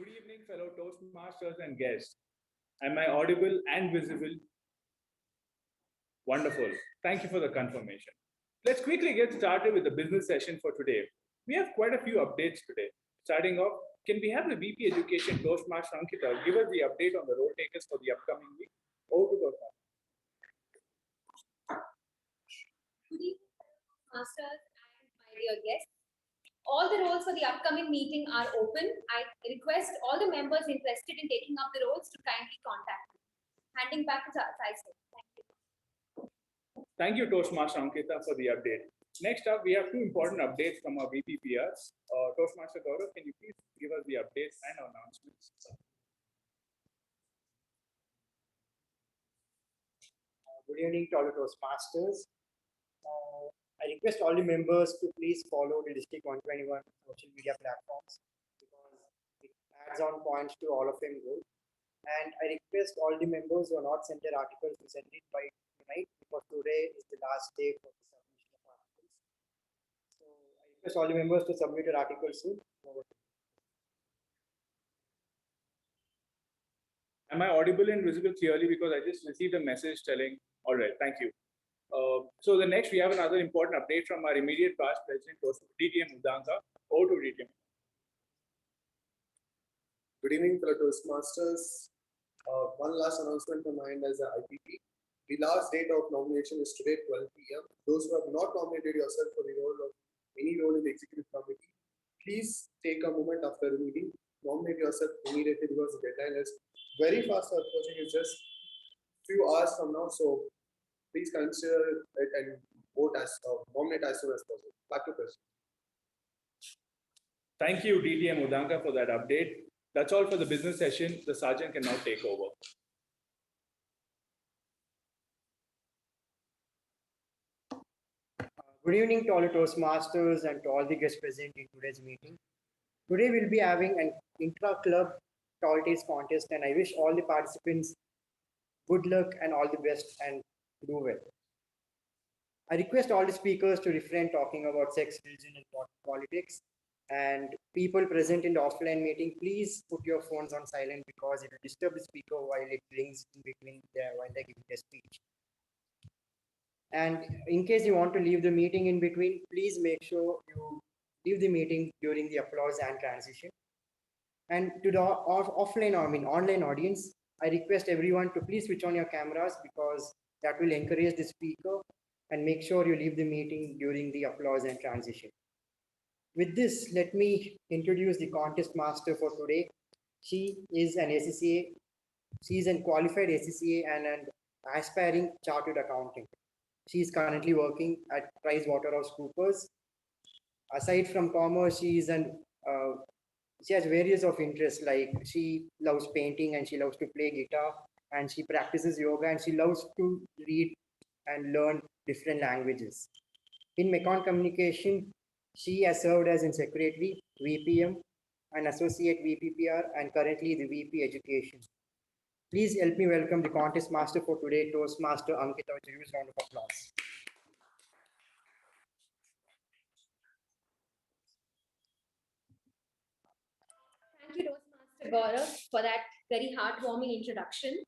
Good evening, fellow Toastmasters and guests. Am I audible and visible? Wonderful. Thank you for the confirmation. Let's quickly get started with the business session for today. We have quite a few updates today. Starting off, can we have the VP Education Toastmaster Ankita give us the update on the role takers for the upcoming week? Over to Toastmaster. Good evening, masters and my dear guests. All the roles for the upcoming meeting are open. I request all the members interested in taking up the roles to kindly contact me. Handing back to Saisal. Thank you. Thank you, Toastmaster Ankita, for the update. Next up, we have two important updates from our VPPRs. Toastmaster Gaurav, can you please give us the updates and announcements? Good evening to all the Toastmasters. I request all the members to please follow the District 121 social media platforms because it adds on points to all of them goals. And I request all the members who are not sent their articles to send it by tonight because today is the last day for the submission of articles. So I request all the members to submit your articles soon. Am I audible and visible clearly? Because I just received a message telling, all right, thank you. So the next, we have another important update from our immediate past president, DTM Udanka. Over to DTM. Good evening, fellow Toastmasters. One last announcement from my end as a IPP. The last date of nomination is today, 12 p.m. Those who have not nominated yourself for the role of any role in the executive committee, please take a moment after the meeting, nominate yourself immediately because the deadline is very fast approaching. It's just few hours from now, so please consider it and vote as nominate as soon as possible. Back to President. Thank you, DTM Udanka, for that update. That's all for the business session. The sergeant can now take over. Good evening to all the Toastmasters and to all the guests present in today's meeting. Today we'll be having an intra-club tall tales contest and I wish all the participants good luck and all the best and do well. I request all the speakers to refrain talking about sex, religion and politics. And people present in the offline meeting, please put your phones on silent because it will disturb the speaker while it rings in between while they're giving their speech. And in case you want to leave the meeting in between, please make sure you leave the meeting during the applause and transition. And to the online audience, I request everyone to please switch on your cameras because that will encourage the speaker and make sure you leave the meeting during the applause and transition. With this, let me introduce the contest master for today. She is an ACCA. She is a qualified ACCA and an aspiring chartered accountant. She is currently working at PricewaterhouseCoopers. Aside from commerce, she has various of interests like she loves painting and she loves to play guitar and she practices yoga and she loves to read and learn different languages. In Mecon Communication, she has served as in Secretary, VPM, an Associate VPPR, and currently the VP Education. Please help me welcome the contest master for today, Toastmaster Ankita, with a huge round of applause. Thank you, Toastmaster Gaurav, for that very heartwarming introduction.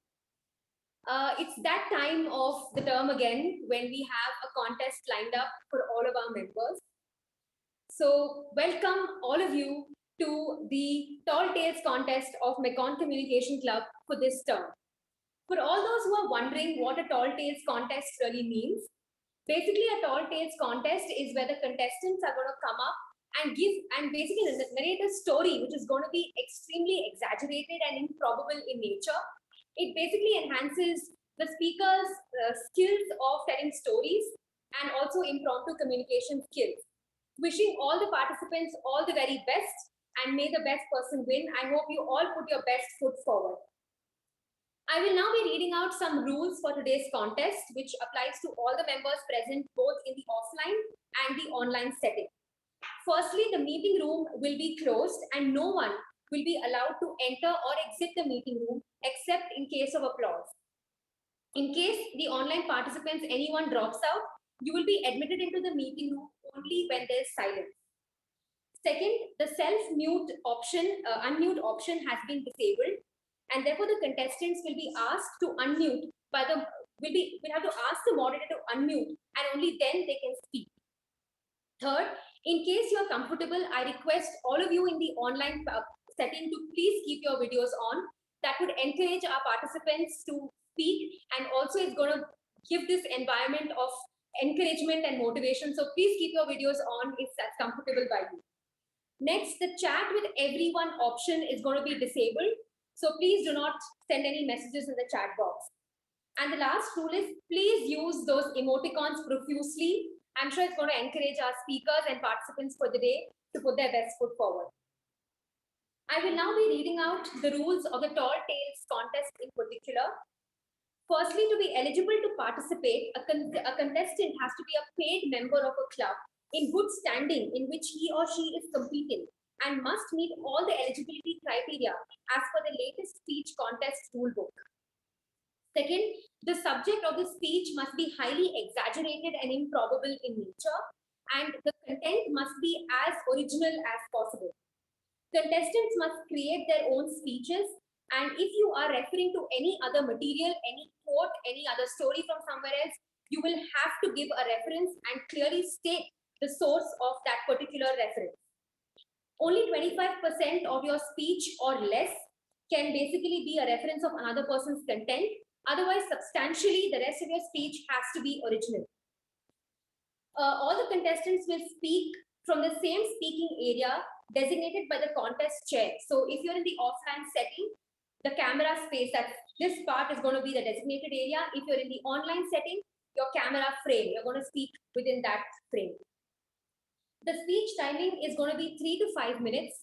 It's that time of the term again when we have a contest lined up for all of our members. So welcome all of you to the Tall Tales contest of Mecon Communication Club for this term. For all those who are wondering what a Tall Tales contest really means, basically a Tall Tales contest is where the contestants are going to come up and basically narrate a story which is going to be extremely exaggerated and improbable in nature. It basically enhances the speaker's skills of telling stories and also impromptu communication skills. Wishing all the participants all the very best and may the best person win. I hope you all put your best foot forward. I will now be reading out some rules for today's contest, which applies to all the members present both in the offline and the online setting. Firstly, the meeting room will be closed and no one will be allowed to enter or exit the meeting room except in case of applause. In case the online participants, anyone drops out, you will be admitted into the meeting room only when there is silence. Second, the self-mute option, unmute option has been disabled, and therefore the contestants will be asked to unmute by the, will have to ask the moderator to unmute, and only then they can speak. Third, in case you are comfortable, I request all of you in the online setting to please keep your videos on. That would encourage our participants to speak, and also it's going to give this environment of encouragement and motivation. So please keep your videos on if that's comfortable by you. Next, the chat with everyone option is going to be disabled. So please do not send any messages in the chat box. And the last rule is please use those emoticons profusely. I'm sure it's going to encourage our speakers and participants for the day to put their best foot forward. I will now be reading out the rules of the Tall Tales contest in particular. Firstly, to be eligible to participate, a contestant has to be a paid member of a club in good standing in which he or she is competing and must meet all the eligibility criteria as per the latest speech contest rulebook. Second, the subject of the speech must be highly exaggerated and improbable in nature, and the content must be as original as possible. Contestants must create their own speeches, and if you are referring to any other material, any quote, any other story from somewhere else, you will have to give a reference and clearly state the source of that particular reference. Only 25% of your speech or less can basically be a reference of another person's content. Otherwise, substantially, the rest of your speech has to be original. All the contestants will speak from the same speaking area designated by the contest chair. So if you're in the offline setting, the camera space, this part is going to be the designated area. If you're in the online setting, your camera frame, you're going to speak within that frame. The speech timing is going to be 3 to 5 minutes.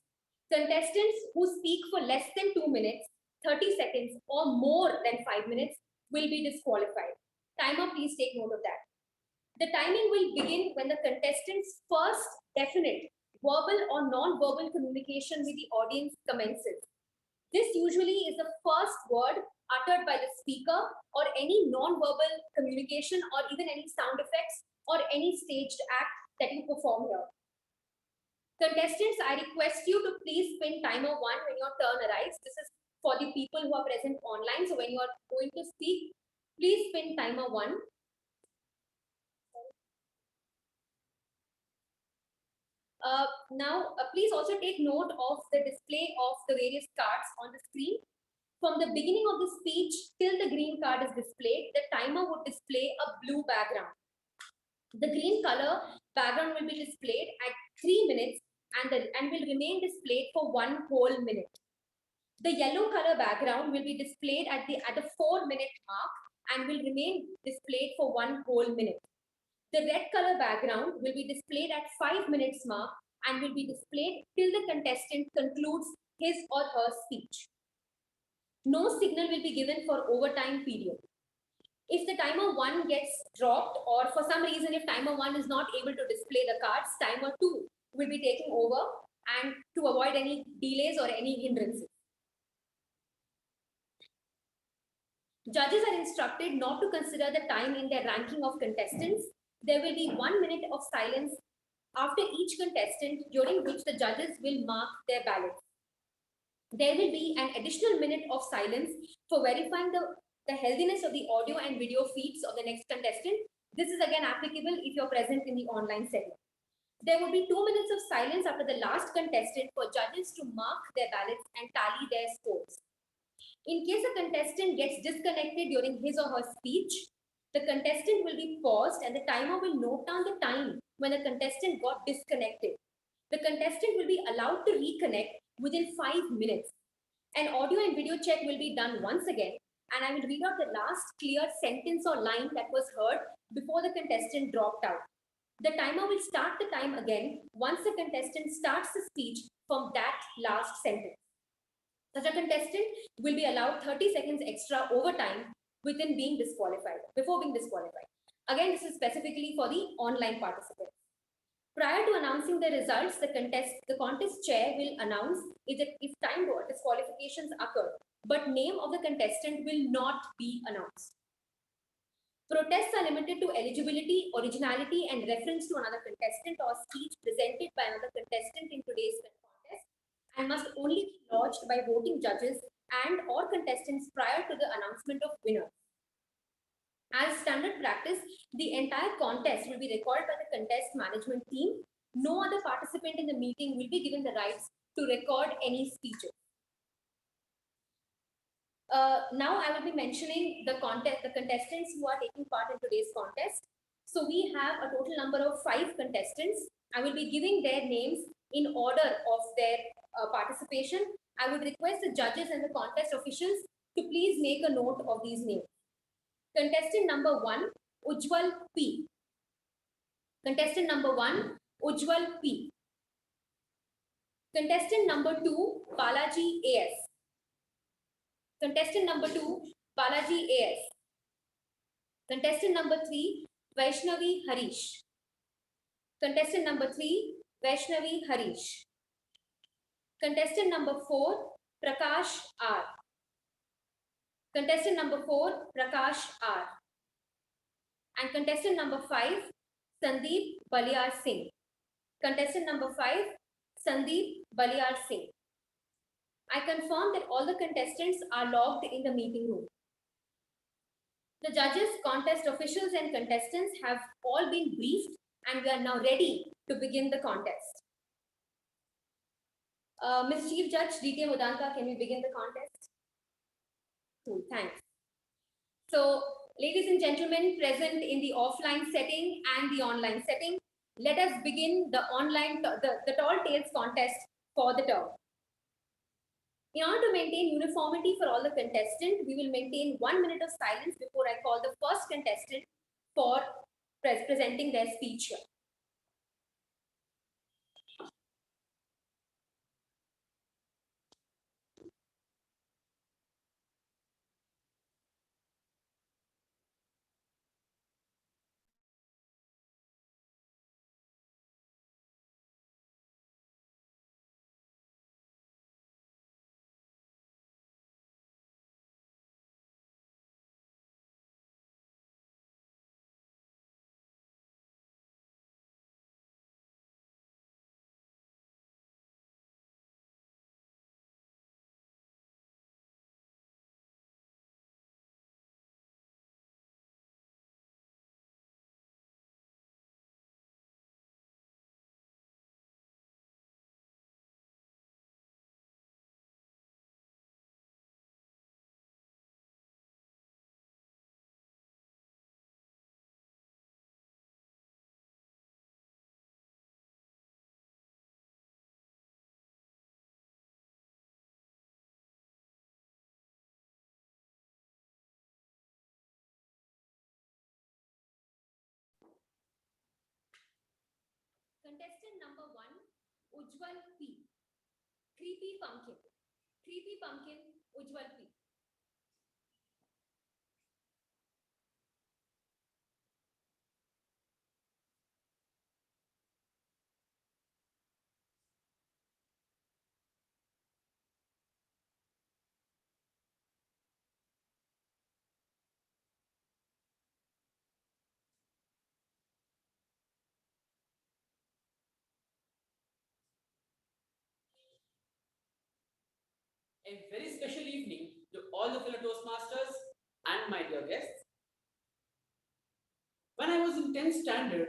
Contestants who speak for less than 2 minutes, 30 seconds, or more than 5 minutes will be disqualified. Timer, please take note of that. The timing will begin when the contestant's first definite verbal or non-verbal communication with the audience commences. This usually is the first word uttered by the speaker, or any non-verbal communication, or even any sound effects or any staged act that you perform here. Contestants, I request you to please pin timer 1 when your turn arrives. This is for the people who are present online. So when you are going to speak, please pin timer 1. Now, please also take note of the display of the various cards on the screen. From the beginning of the speech till the green card is displayed, the timer would display a blue background. The green color background will be displayed at 3 minutes and will remain displayed for 1 whole minute. The yellow color background will be displayed at the 4-minute mark and will remain displayed for 1 whole minute. The red color background will be displayed at 5 minutes mark and will be displayed till the contestant concludes his or her speech. No signal will be given for overtime period. If the timer 1 gets dropped, or for some reason if timer 1 is not able to display the cards, timer 2 will be taking over, and to avoid any delays or any hindrances. Judges are instructed not to consider the time in their ranking of contestants. There will be 1 minute of silence after each contestant, during which the judges will mark their ballots. There will be an additional minute of silence for verifying the healthiness of the audio and video feeds of the next contestant. This is again applicable if you're present in the online setting. There will be 2 minutes of silence after the last contestant for judges to mark their ballots and tally their scores. In case a contestant gets disconnected during his or her speech, the contestant will be paused and the timer will note down the time when the contestant got disconnected. The contestant will be allowed to reconnect within 5 minutes. An audio and video check will be done once again, and I will read out the last clear sentence or line that was heard before the contestant dropped out. The timer will start the time again once the contestant starts the speech from that last sentence. Such a contestant will be allowed 30 seconds extra overtime before being disqualified. Again, this is specifically for the online participants. Prior to announcing the results, the contest chair will announce if time disqualifications occur, but name of the contestant will not be announced. Protests are limited to eligibility, originality, and reference to another contestant or speech presented by another contestant in today's contest, and must only be lodged by voting judges and or contestants prior to the announcement of winners. As standard practice, the entire contest will be recorded by the contest management team. No other participant in the meeting will be given the rights to record any speeches. Now I will be mentioning the contestants who are taking part in today's contest. So we have a total number of 5 contestants. I will be giving their names in order of their participation. I would request the judges and the contest officials to please make a note of these names. Contestant number 1, Ujjwal P. Contestant number 1, Ujjwal P. Contestant number 2, Balaji AS. Contestant number 2, Balaji AS. Contestant number 3, Vaishnavi Harish. Contestant number 3, Vaishnavi Harish. Contestant number 4, Prakash R. Contestant number 4, Prakash R. And contestant number 5, Sandeep Baliar Singh. Contestant number 5, Sandeep Baliar Singh. I confirm that all the contestants are logged in the meeting room. The judges, contest officials, and contestants have all been briefed, and we are now ready to begin the contest. Ms. Chief Judge D.K. Mudanka, can we begin the contest? Cool, thanks. So, ladies and gentlemen present in the offline setting and the online setting, let us begin the Tall Tales contest for the term. In order to maintain uniformity for all the contestants, we will maintain 1 minute of silence before I call the first contestant for presenting their speech here. Contestant number 1, Ujjwal P. Creepy Pumpkin. Creepy Pumpkin, Ujjwal P. A very special evening to all the fellow Toastmasters and my dear guests. When I was in 10th standard,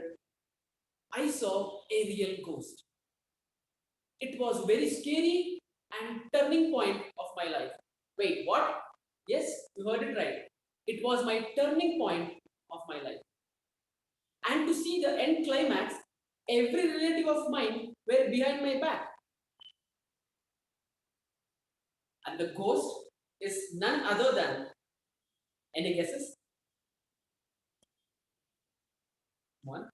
I saw a real ghost. It was very scary and turning point of my life. Wait, what? Yes, you heard it right. It was my turning point of my life. And to see the end climax, every relative of mine were behind my back. And the ghost is none other than, any guesses? One.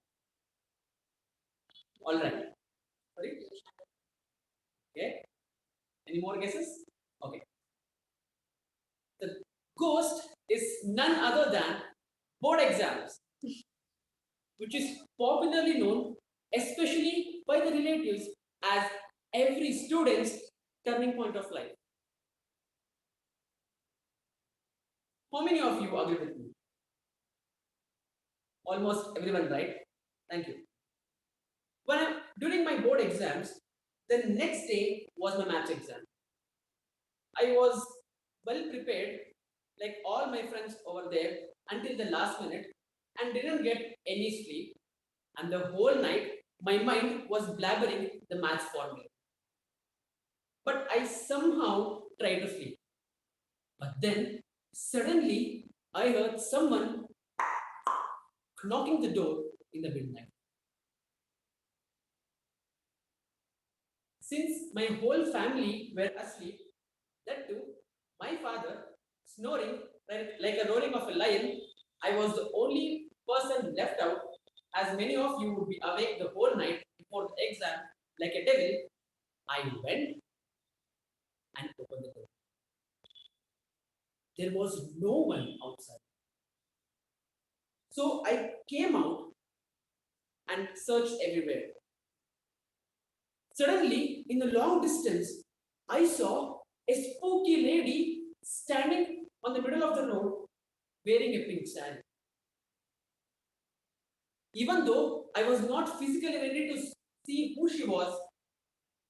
All right. Sorry. Okay. Any more guesses? Okay. The ghost is none other than board exams, which is popularly known, especially by the relatives, as every student's turning point of life. How many of you agree with me? almost everyone, right? Thank you. During my board exams, the next day was my maths exam. I was well prepared, like all my friends over there, until the last minute and didn't get any sleep. And the whole night, my mind was blabbering the maths formula. But I somehow tried to sleep. But then, suddenly, I heard someone knocking the door in the midnight. Since my whole family were asleep, that too, my father snoring like a roaring of a lion, I was the only person left out, as many of you would be awake the whole night before the exam like a devil. I went and opened the door. There was no one outside. So I came out and searched everywhere. Suddenly, in the long distance, I saw a spooky lady standing on the middle of the road wearing a pink saree. Even though I was not physically ready to see who she was,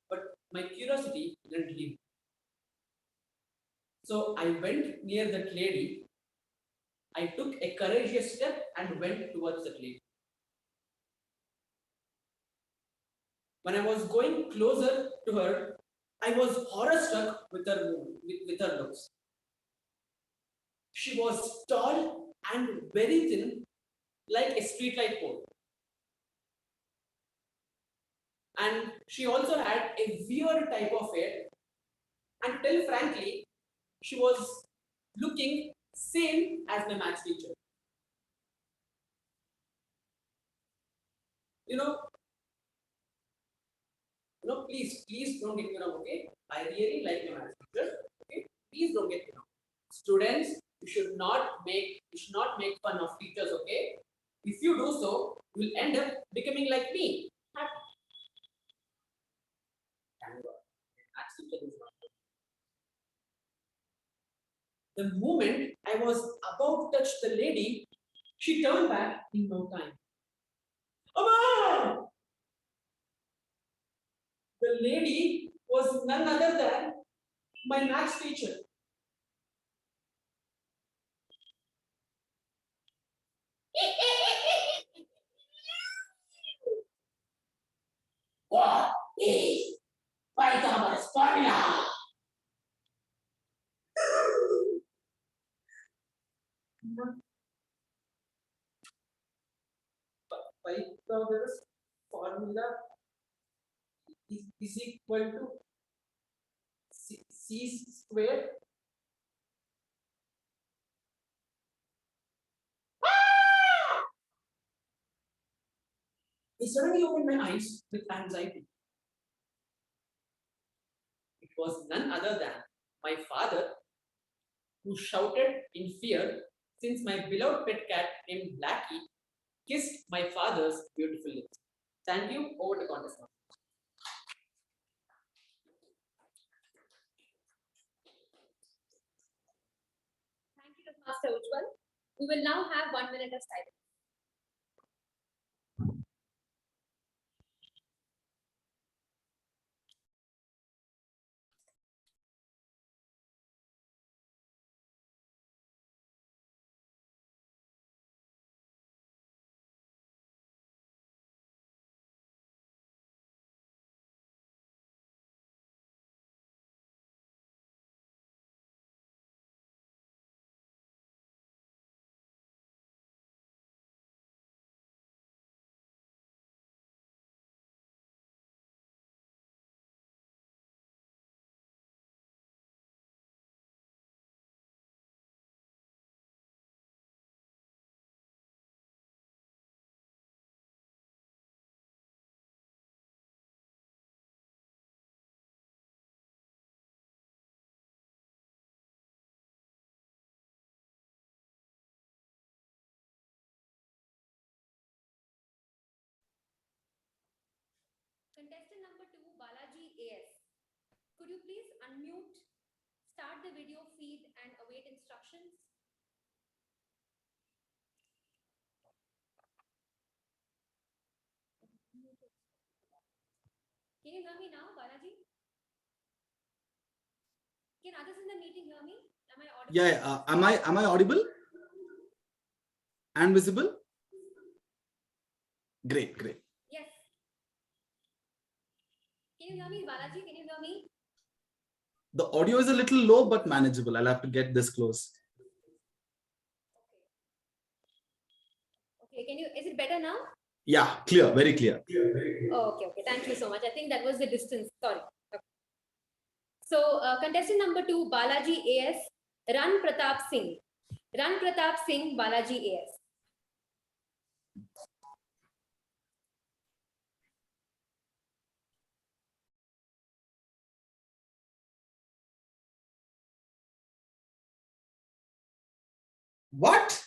but my curiosity didn't leave. So I went near that lady. I took a courageous step and went towards that lady. When I was going closer to her, I was horror struck with her looks. She was tall and very thin, like a streetlight pole. And she also had a weird type of hair. And tell frankly, she was looking same as my maths teacher. You know, please don't get me wrong, okay? I really like my maths teacher, okay? Please don't get me wrong. Students, you should not make fun of teachers, okay? If you do so, you'll end up becoming like me. Thank God. Maths teacher is not. The moment I was about to touch the lady, she turned back in no time. Amma! The lady was none other than my maths teacher. What is Pythagoras formula? Pythagoras formula is equal to c squared. I suddenly opened my eyes with anxiety. It was none other than my father, who shouted in fear since my beloved pet cat named Blackie kissed my father's beautiful lips. Thank you. Over to contest now. Thank you, Master Ujjwal. We will now have 1 minute of silence. Contestant number 2, Balaji AS. Could you please unmute, start the video feed and await instructions? Can you hear me now, Balaji? Can others in the meeting hear me? Am I audible? Yeah, am I audible and visible? Great. Yes. Can you hear me, Balaji? Can you hear me? The audio is a little low, but manageable. I'll have to get this close. Okay. Is it better now? Yeah, clear, very clear. Oh, okay. Thank you so much. I think that was the distance. Sorry. Okay. So, contestant number 2, Balaji AS, Ran Pratap Singh. Ran Pratap Singh, Balaji AS. What?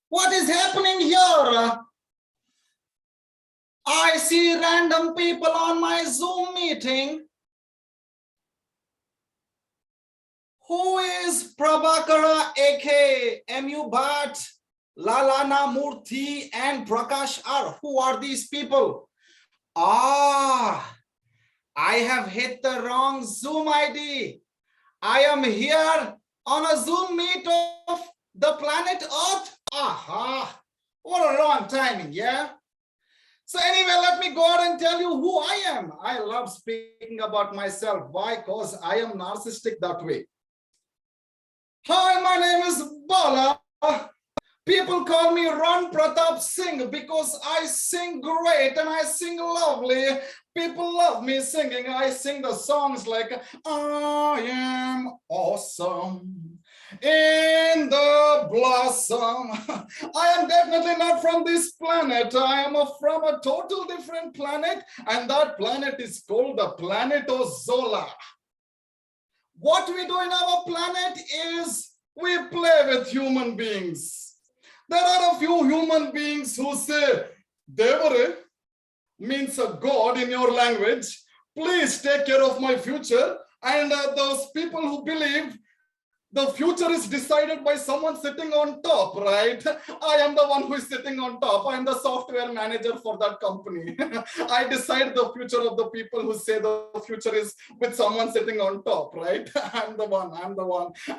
What is happening here? I see random people on my Zoom meeting. Who is Prabhakara AK, MU Bhatt, Lalana Murthy, and Prakash R? Who are these people? Ah, I have hit the wrong Zoom ID. I am here on a Zoom meet of the planet Earth. Aha, what a wrong timing, yeah? So anyway, let me go out and tell you who I am. I love speaking about myself. Why? Because I am narcissistic that way. Hi, my name is Bala. People call me Ran Pratap Singh because I sing great and I sing lovely. People love me singing. I sing the songs like I am awesome in the blossom. I am definitely not from this planet. I am from a total different planet, and that planet is called the planet Ozola. What we do in our planet is we play with human beings. There are a few human beings who say, Devare means a god in your language. Please take care of my future. And those people who believe the future is decided by someone sitting on top, right? I am the one who is sitting on top. I am the software manager for that company. I decide the future of the people who say the future is with someone sitting on top, right? I'm the one.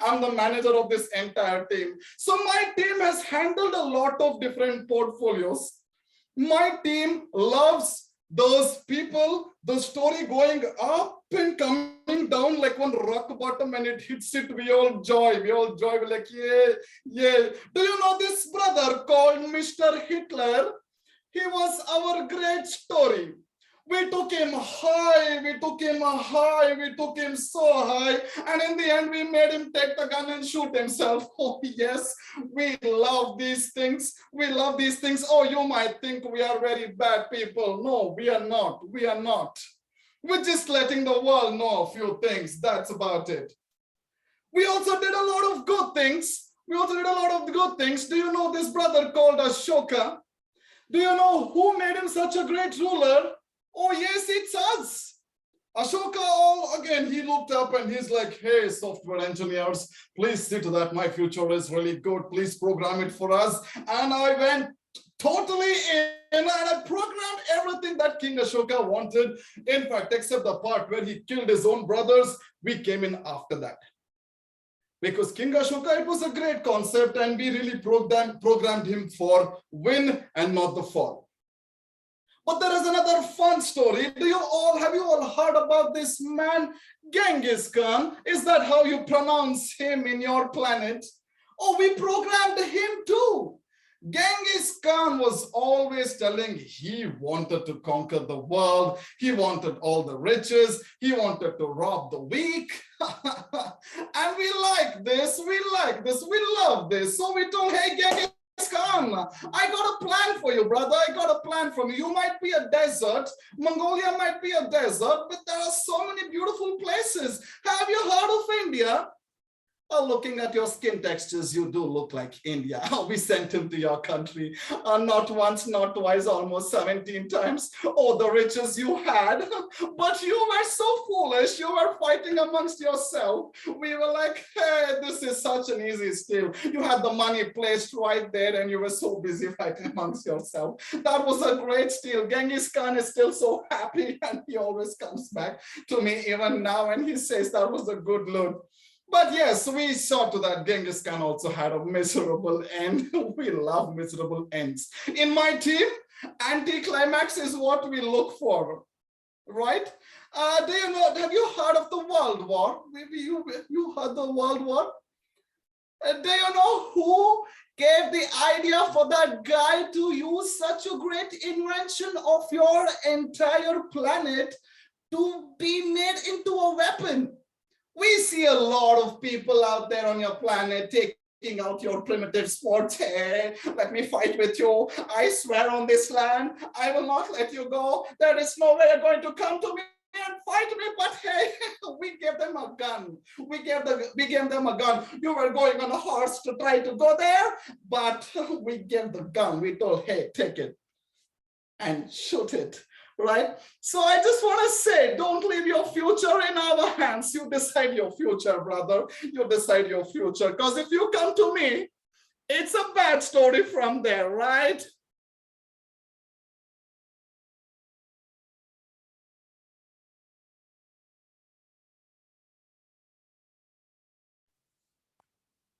I'm the manager of this entire team. So my team has handled a lot of different portfolios. My team loves those people, the story going up and coming down like one rock bottom, and it hits it, we all joy, we're like, yeah. Do you know this brother called Mr. Hitler? He was our great story. We took him high, we took him so high, and in the end we made him take the gun and shoot himself. Oh yes, we love these things. Oh, you might think we are very bad people. No, we are not. We're just letting the world know a few things. That's about it. We also did a lot of good things. Do you know this brother called Ashoka? Do you know who made him such a great ruler? Oh yes, it's us. Ashoka, again, he looked up and he's like, hey, software engineers, please see to that my future is really good. Please program it for us. And I went totally in and I programmed everything that King Ashoka wanted. In fact, except the part where he killed his own brothers, we came in after that. Because King Ashoka, it was a great concept and we really programmed him for win and not the fall. But there is another fun story. Have you all heard about this man, Genghis Khan? Is that how you pronounce him in your planet? Oh, we programmed him too. Genghis Khan was always telling he wanted to conquer the world. He wanted all the riches. He wanted to rob the weak. And we like this. We love this. So we told, hey, Genghis Khan, I got a plan for you, brother. You might be a desert. Mongolia might be a desert, but there are so many beautiful places. Have you heard of India? Looking at your skin textures, you do look like India. We sent him to your country, not once, not twice, almost 17 times. Oh, the riches you had. But you were so foolish. You were fighting amongst yourself. We were like, hey, this is such an easy steal. You had the money placed right there and you were so busy fighting amongst yourself. That was a great steal. Genghis Khan is still so happy and he always comes back to me even now and he says that was a good loot. But yes, we saw to that Genghis Khan also had a miserable end. We love miserable ends. In my team, anticlimax is what we look for, right? Do you know, have you heard of the World War? Maybe you heard the World War? Do you know who gave the idea for that guy to use such a great invention of your entire planet to be made into a weapon? We see a lot of people out there on your planet taking out your primitive sports. Hey, let me fight with you. I swear on this land, I will not let you go. There is no way you're going to come to me and fight me, but hey, we gave them a gun. We gave them a gun. You were going on a horse to try to go there, but we gave the gun. We told, hey, take it and shoot it. Right? So I just want to say, don't leave your future in our hands. You decide your future, brother. You decide your future. Because if you come to me, it's a bad story from there, right?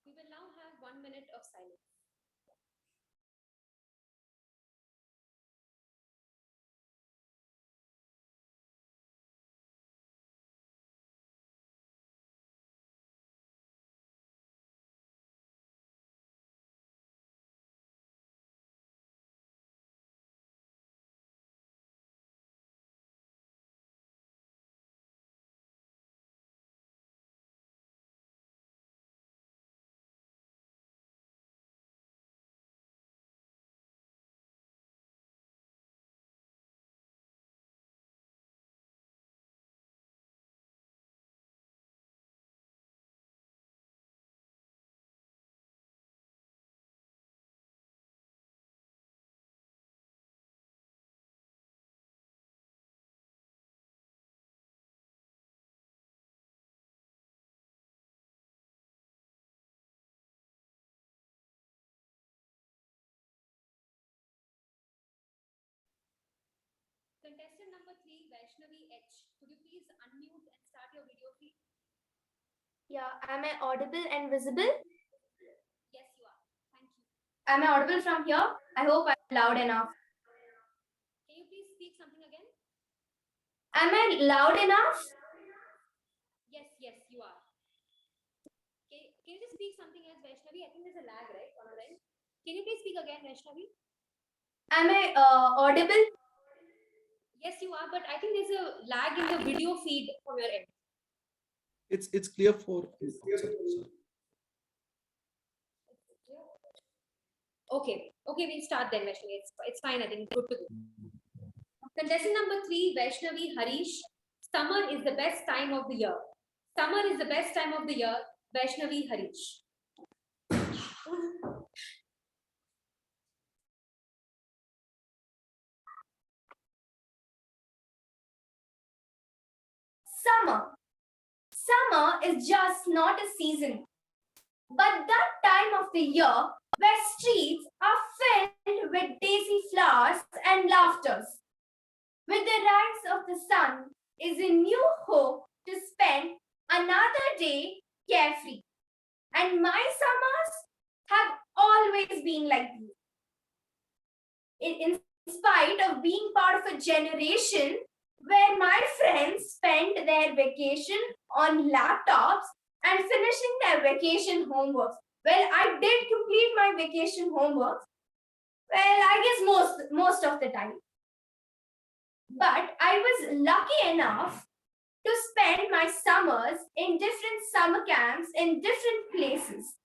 We will now have 1 minute of silence. Contestant number 3, Vaishnavi H. Could you please unmute and start your video feed? Yeah, am I audible and visible? Yes, you are. Thank you. Am I audible from here? I hope I'm loud enough. Can you please speak something again? Am I loud enough? Yes, you are. Can you just speak something else, Vaishnavi? I think there's a lag, right, on our end. Can you please speak again, Vaishnavi? Am I audible? Yes, you are, but I think there's a lag in the video feed from your end. It's clear for. Okay, we'll start then, Vaishnavi. It's fine, I think. Good to go. Contestant number 3, Vaishnavi Harish. Summer is the best time of the year. Summer is the best time of the year, Vaishnavi Harish. Summer. Summer is just not a season, but that time of the year where streets are filled with daisy flowers and laughters. With the rise of the sun is a new hope to spend another day carefree. And my summers have always been like these. In spite of being part of a generation where my friends spend their vacation on laptops and finishing their vacation homework. Well, I did complete my vacation homework. Well, I guess most of the time. But I was lucky enough to spend my summers in different summer camps in different places,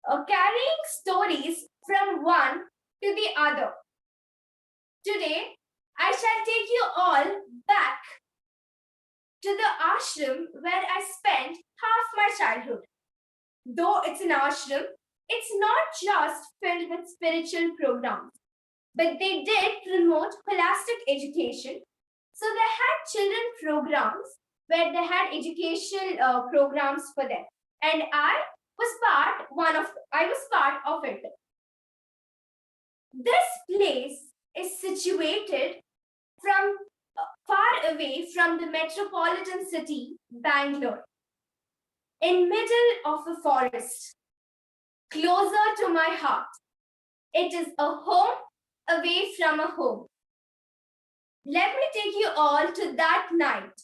carrying stories from one to the other. Today, I shall take you all back to the ashram where I spent half my childhood. Though it's an ashram, it's not just filled with spiritual programs, but they did promote holistic education. So they had children programs where they had educational programs for them, and I was part of it. This place is situated from far away from the metropolitan city, Bangalore, in middle of a forest, closer to my heart. It is a home away from a home. Let me take you all to that night.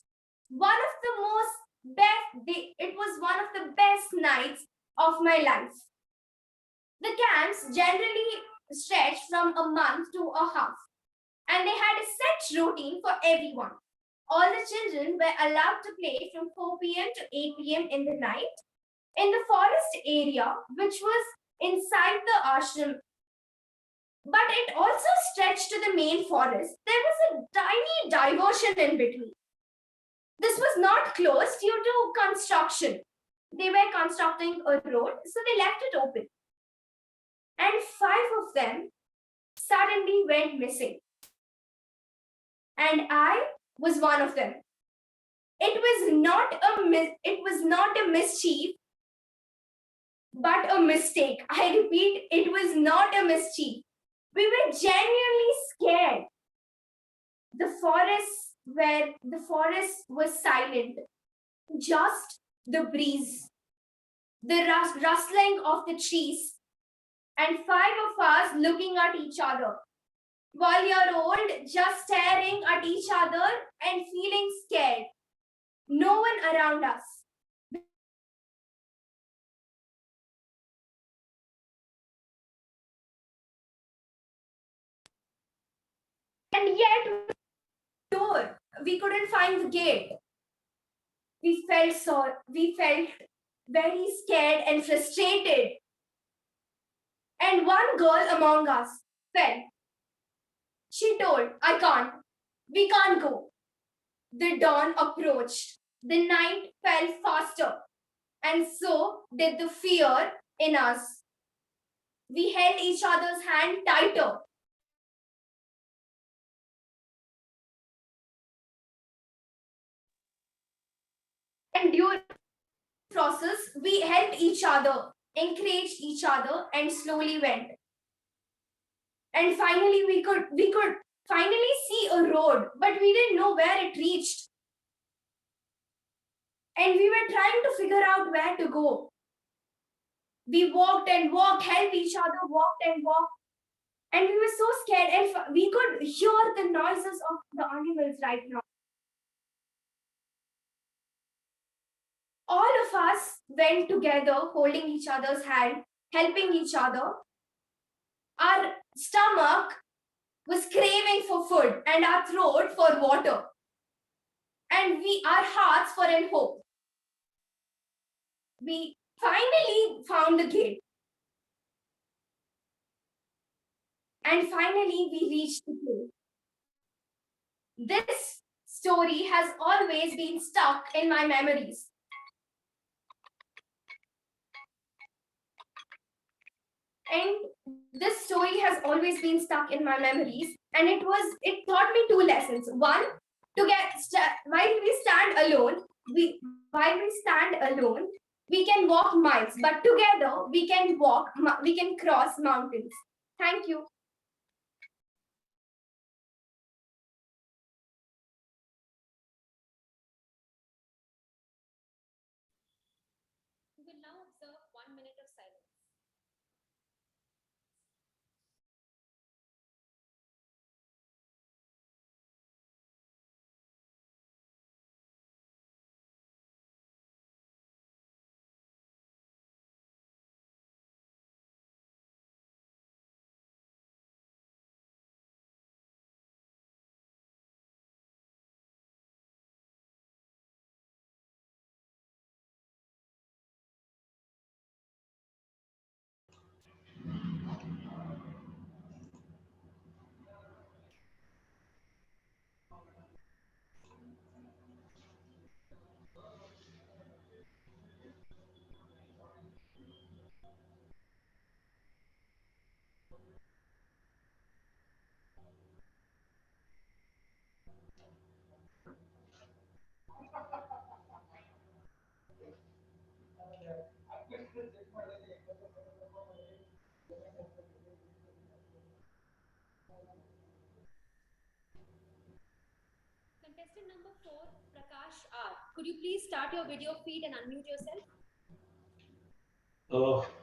It was one of the best nights of my life. The camps generally stretched from a month to a half, and they had a set routine for everyone. All the children were allowed to play from 4 p.m. to 8 p.m. in the night in the forest area, which was inside the ashram. But it also stretched to the main forest. There was a tiny diversion in between. This was not closed due to construction. They were constructing a road, so they left it open. And 5 of them suddenly went missing. And I was one of them. It was not a mischief, but a mistake. I repeat, it was not a mischief. We were genuinely scared. The forest was silent. Just the breeze, the rustling of the trees, and 5 of us looking at each other. 1-year-old just staring at each other and feeling scared. No one around us. And yet, we couldn't find the gate. We felt very scared and frustrated. And one girl among us fell. She told, we can't go. The dawn approached. The night fell faster, and so did the fear in us. We held each other's hand tighter. And during the process, we helped each other, encouraged each other, and slowly went. And finally, we could finally see a road, but we didn't know where it reached. And we were trying to figure out where to go. We walked and walked, helped each other, walked and walked. And we were so scared, and we could hear the noises of the animals right now. All of us went together, holding each other's hand, helping each other. Our stomach was craving for food and our throat for water. And our hearts for an hope. We finally found the gate. And finally, we reached the gate. This story has always been stuck in my memories. And this story has always been stuck in my memories. And it taught me 2 lessons. One, while we stand alone, we can walk miles, but together we can cross mountains. Thank you. We will now observe 1 minute of silence. Contestant number 4, Prakash R. Could you please start your video feed and unmute yourself?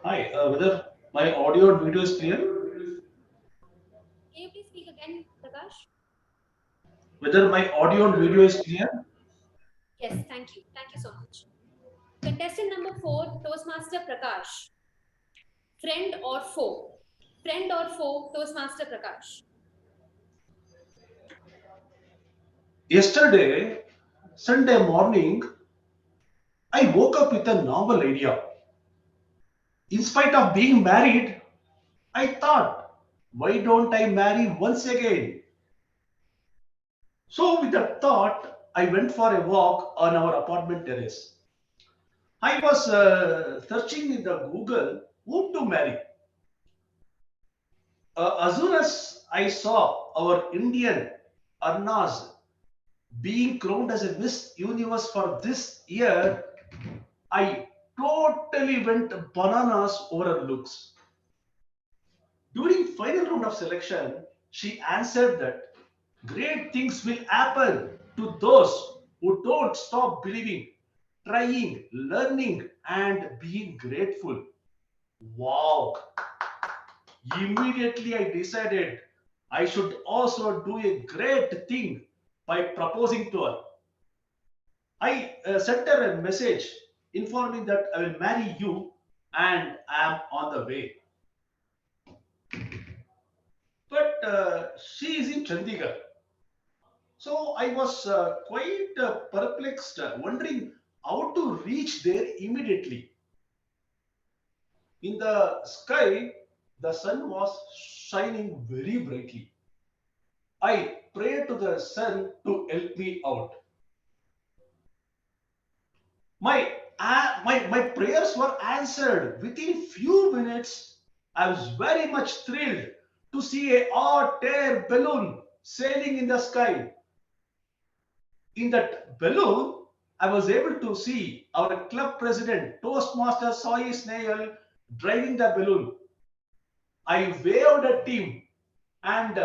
Hi, whether my audio and video is clear? Can you please speak again, Prakash? Whether my audio and video is clear? Yes, thank you. Thank you so much. Contestant number 4, Toastmaster Prakash. Friend or foe? Friend or foe, Toastmaster Prakash? Yesterday, Sunday morning, I woke up with a novel idea. In spite of being married, I thought, why don't I marry once again? So, with that thought, I went for a walk on our apartment terrace. I was searching in the Google who to marry. As soon as I saw our Indian Arnaz being crowned as a Miss Universe for this year, I totally went bananas over her looks. During final round of selection, she answered that great things will happen to those who don't stop believing, trying, learning, and being grateful. Wow! Immediately I decided I should also do a great thing by proposing to her. I sent her a message informing that I will marry you and I am on the way. But she is in Chandigarh. So I was quite perplexed, wondering how to reach there immediately. In the sky, the sun was shining very brightly. I prayed to the sun to help me out. My prayers were answered within few minutes. I was very much thrilled to see a hot air balloon sailing in the sky. In that balloon, I was able to see our club president, Toastmaster Sai Snail, driving the balloon. I waved at him and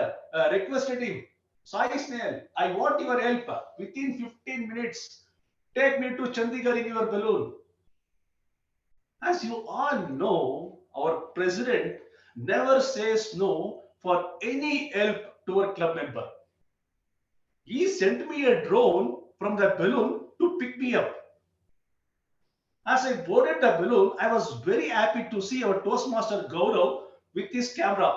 requested him, Sai Snail, I want your help. Within 15 minutes, take me to Chandigarh in your balloon. As you all know, our president never says no for any help to our club member. He sent me a drone from the balloon to pick me up. As I boarded the balloon, I was very happy to see our Toastmaster Gaurav with his camera.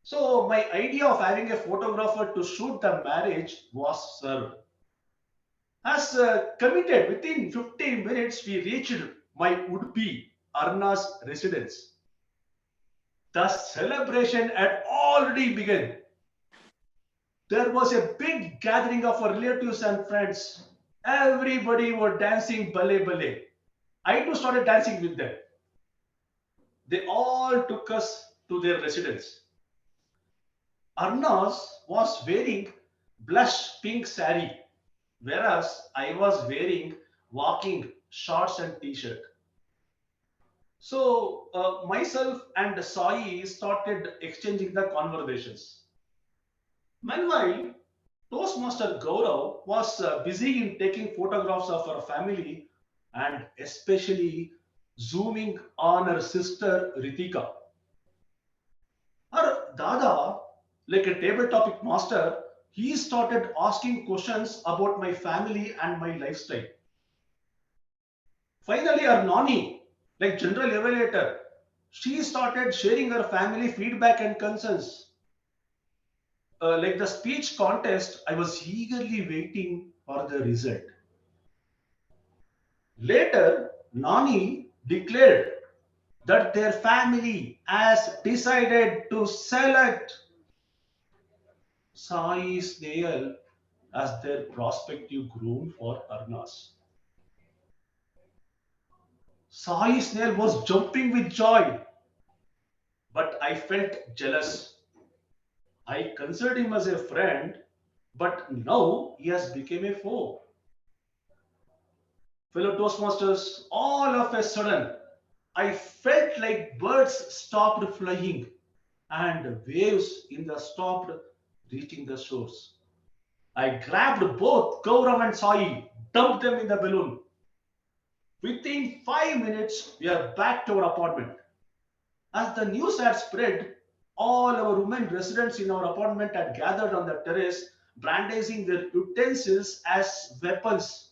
So, my idea of having a photographer to shoot the marriage was served. As committed, within 15 minutes, we reached my would be Arna's residence. The celebration had already begun. There was a big gathering of our relatives and friends. Everybody were dancing ballet ballet. I too started dancing with them. They all took us to their residence. Arnaz was wearing blush pink sari, whereas I was wearing walking shorts and t-shirt. So myself and Sai started exchanging the conversations. Meanwhile, Toastmaster Gaurav was busy in taking photographs of her family and especially zooming on her sister Ritika. Her Dada, like a table topic master, he started asking questions about my family and my lifestyle. Finally, her Nani, like general evaluator, she started sharing her family feedback and concerns. Like the speech contest, I was eagerly waiting for the result. Later, Nani declared that their family has decided to select Sai Snail as their prospective groom for Arnas. Sai Snail was jumping with joy, but I felt jealous. I considered him as a friend, but now he has become a foe. Fellow Toastmasters, all of a sudden, I felt like birds stopped flying and waves in the stopped reaching the shores. I grabbed both Gaurav and Sai, dumped them in the balloon. Within 5 minutes, we are back to our apartment. As the news had spread, all our women residents in our apartment had gathered on the terrace, brandishing their utensils as weapons,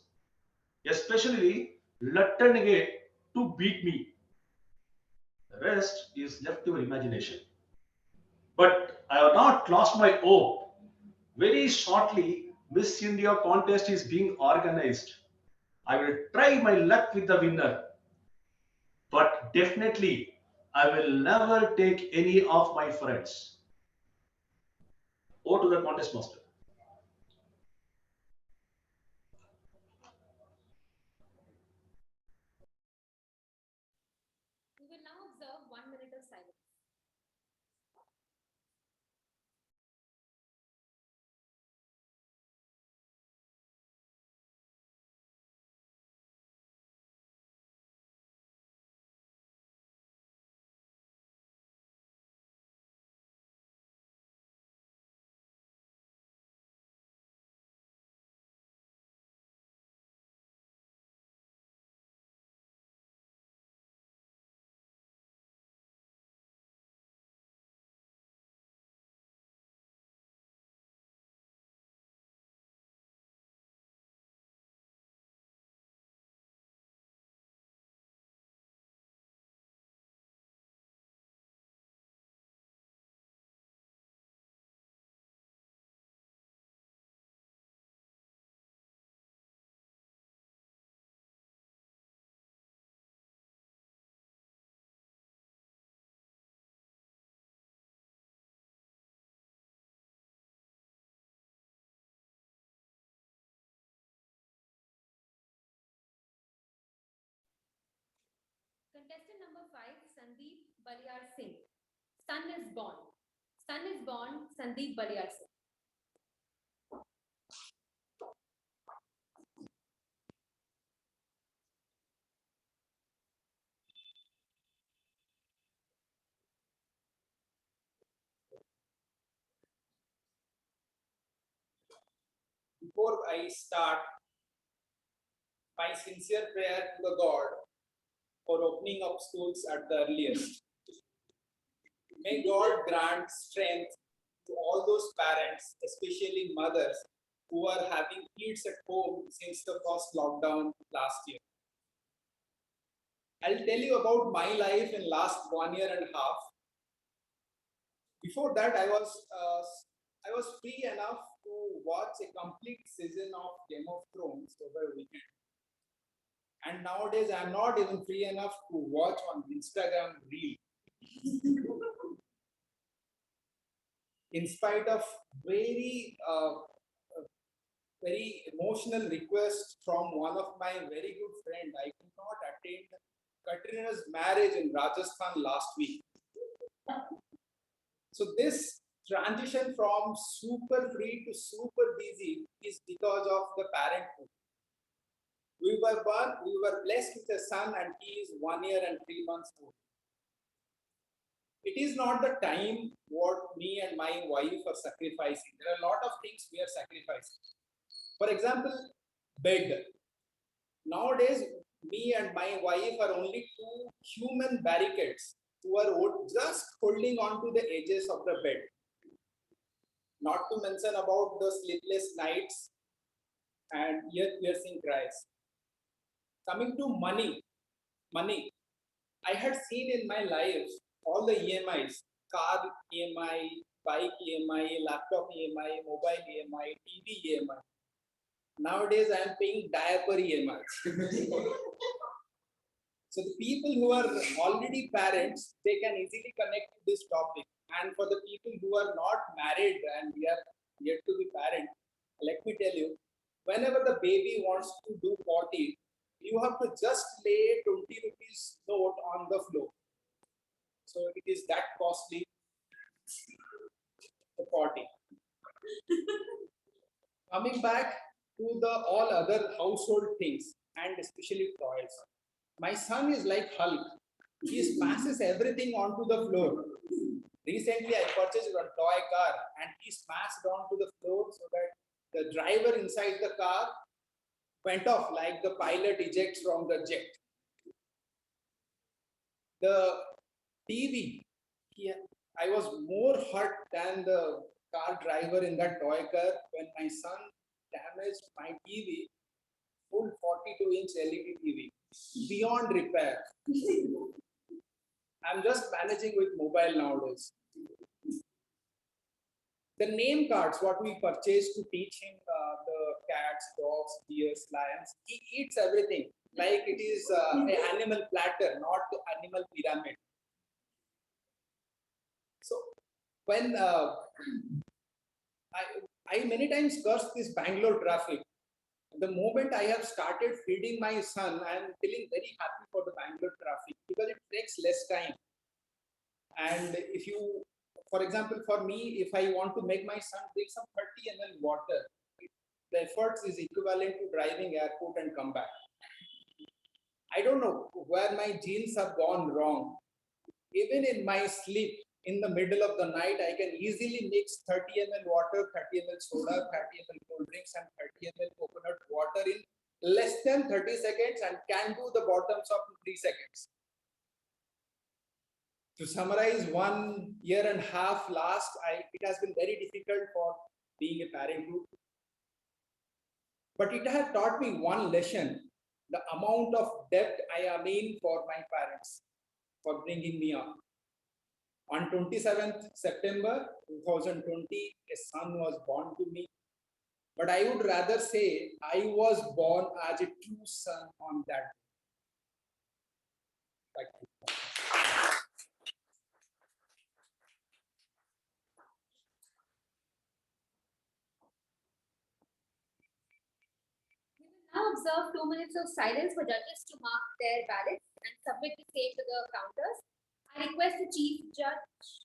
especially Lattanage to beat me. The rest is left to your imagination. But I have not lost my hope. Very shortly, Miss India contest is being organized. I will try my luck with the winner, but definitely I will never take any of my friends. Over to the contest master. We will now observe 1 minute of silence. Contestant number 5, Sandeep Baliar Singh. Son is born. Son is born, Sandeep Baliar Singh. Before I start, my sincere prayer to the God for opening up schools at the earliest. May God grant strength to all those parents, especially mothers, who are having kids at home since the first lockdown last year. I'll tell you about my life in last 1 year and a half. Before that, I was free enough to watch a complete season of Game of Thrones over a weekend. And nowadays, I'm not even free enough to watch on Instagram reel. In spite of very very emotional request from one of my very good friend, I could not attend Katrina's marriage in Rajasthan last week. So this transition from super free to super busy is because of the parenthood. We were blessed with a son, and he is 1 year and 3 months old. It is not the time what me and my wife are sacrificing. There are a lot of things we are sacrificing. For example, bed. Nowadays, me and my wife are only two human barricades who are just holding on to the edges of the bed. Not to mention about the sleepless nights and ear-piercing cries. Coming to money. I had seen in my life all the EMIs, car EMI, bike EMI, laptop EMI, mobile EMI, TV EMI. Nowadays, I am paying diaper EMIs. So the people who are already parents, they can easily connect to this topic. And for the people who are not married and we are yet to be parent, let me tell you, whenever the baby wants to do potty, you have to just lay 20 rupees note on the floor. So it is that costly, the potty. Coming back to the all other household things, and especially toys. My son is like Hulk. He smashes everything onto the floor. Recently, I purchased a toy car and he smashed onto the floor so that the driver inside the car went off like the pilot ejects from the jet. The TV, I was more hurt than the car driver in that toy car when my son damaged my TV, full 42-inch LED TV, beyond repair. I'm just managing with mobile nowadays. The name cards, what we purchased to teach him the cats, dogs, deers, lions, he eats everything like it is an animal platter, not animal pyramid. So when I many times curse this Bangalore traffic. The moment I have started feeding my son, I am feeling very happy for the Bangalore traffic because it takes less time. And if you, for example, for me, if I want to make my son drink some 30 ml water, the efforts is equivalent to driving airport and come back. I don't know where my genes have gone wrong. Even in my sleep, in the middle of the night, I can easily mix 30 ml water, 30 ml soda, 30 ml cold drinks, and 30 ml coconut water in less than 30 seconds and can do the bottoms up in 3 seconds. To summarize, 1.5 years last, it has been very difficult for being a parenthood. But it has taught me one lesson, the amount of debt I am in for my parents for bringing me up. On 27th September 2020, a son was born to me. But I would rather say I was born as a true son on that day. Thank you. Now observe 2 minutes of silence for judges to mark their ballots and submit the same to the counters. I request the chief judge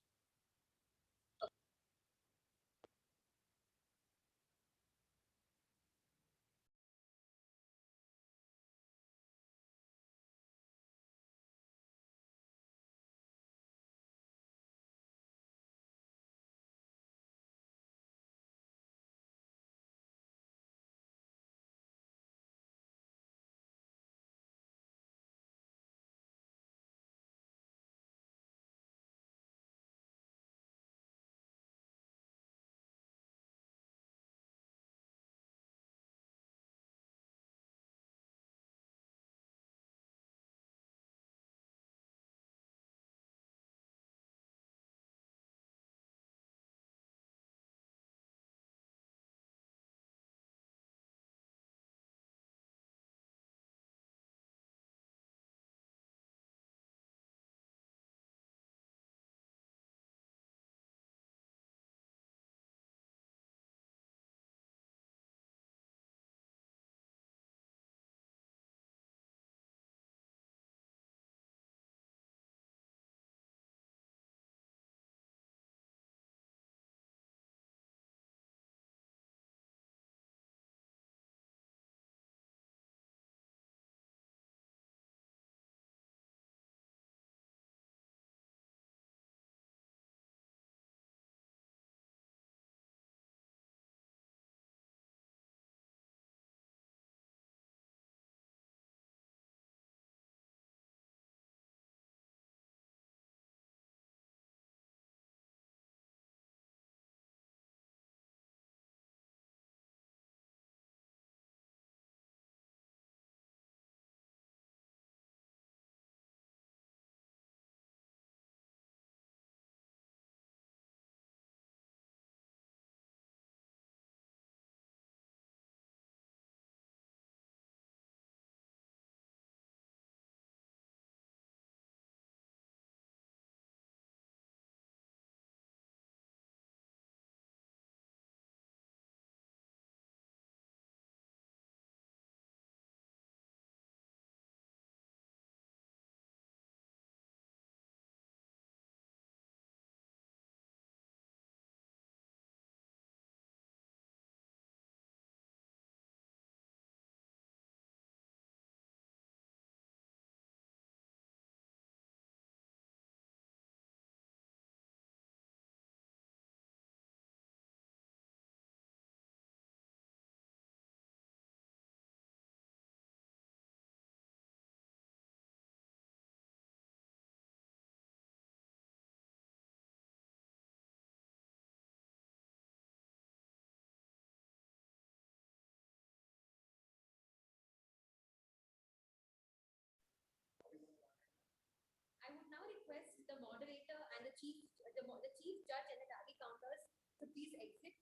the chief judge and the tally counters to please exit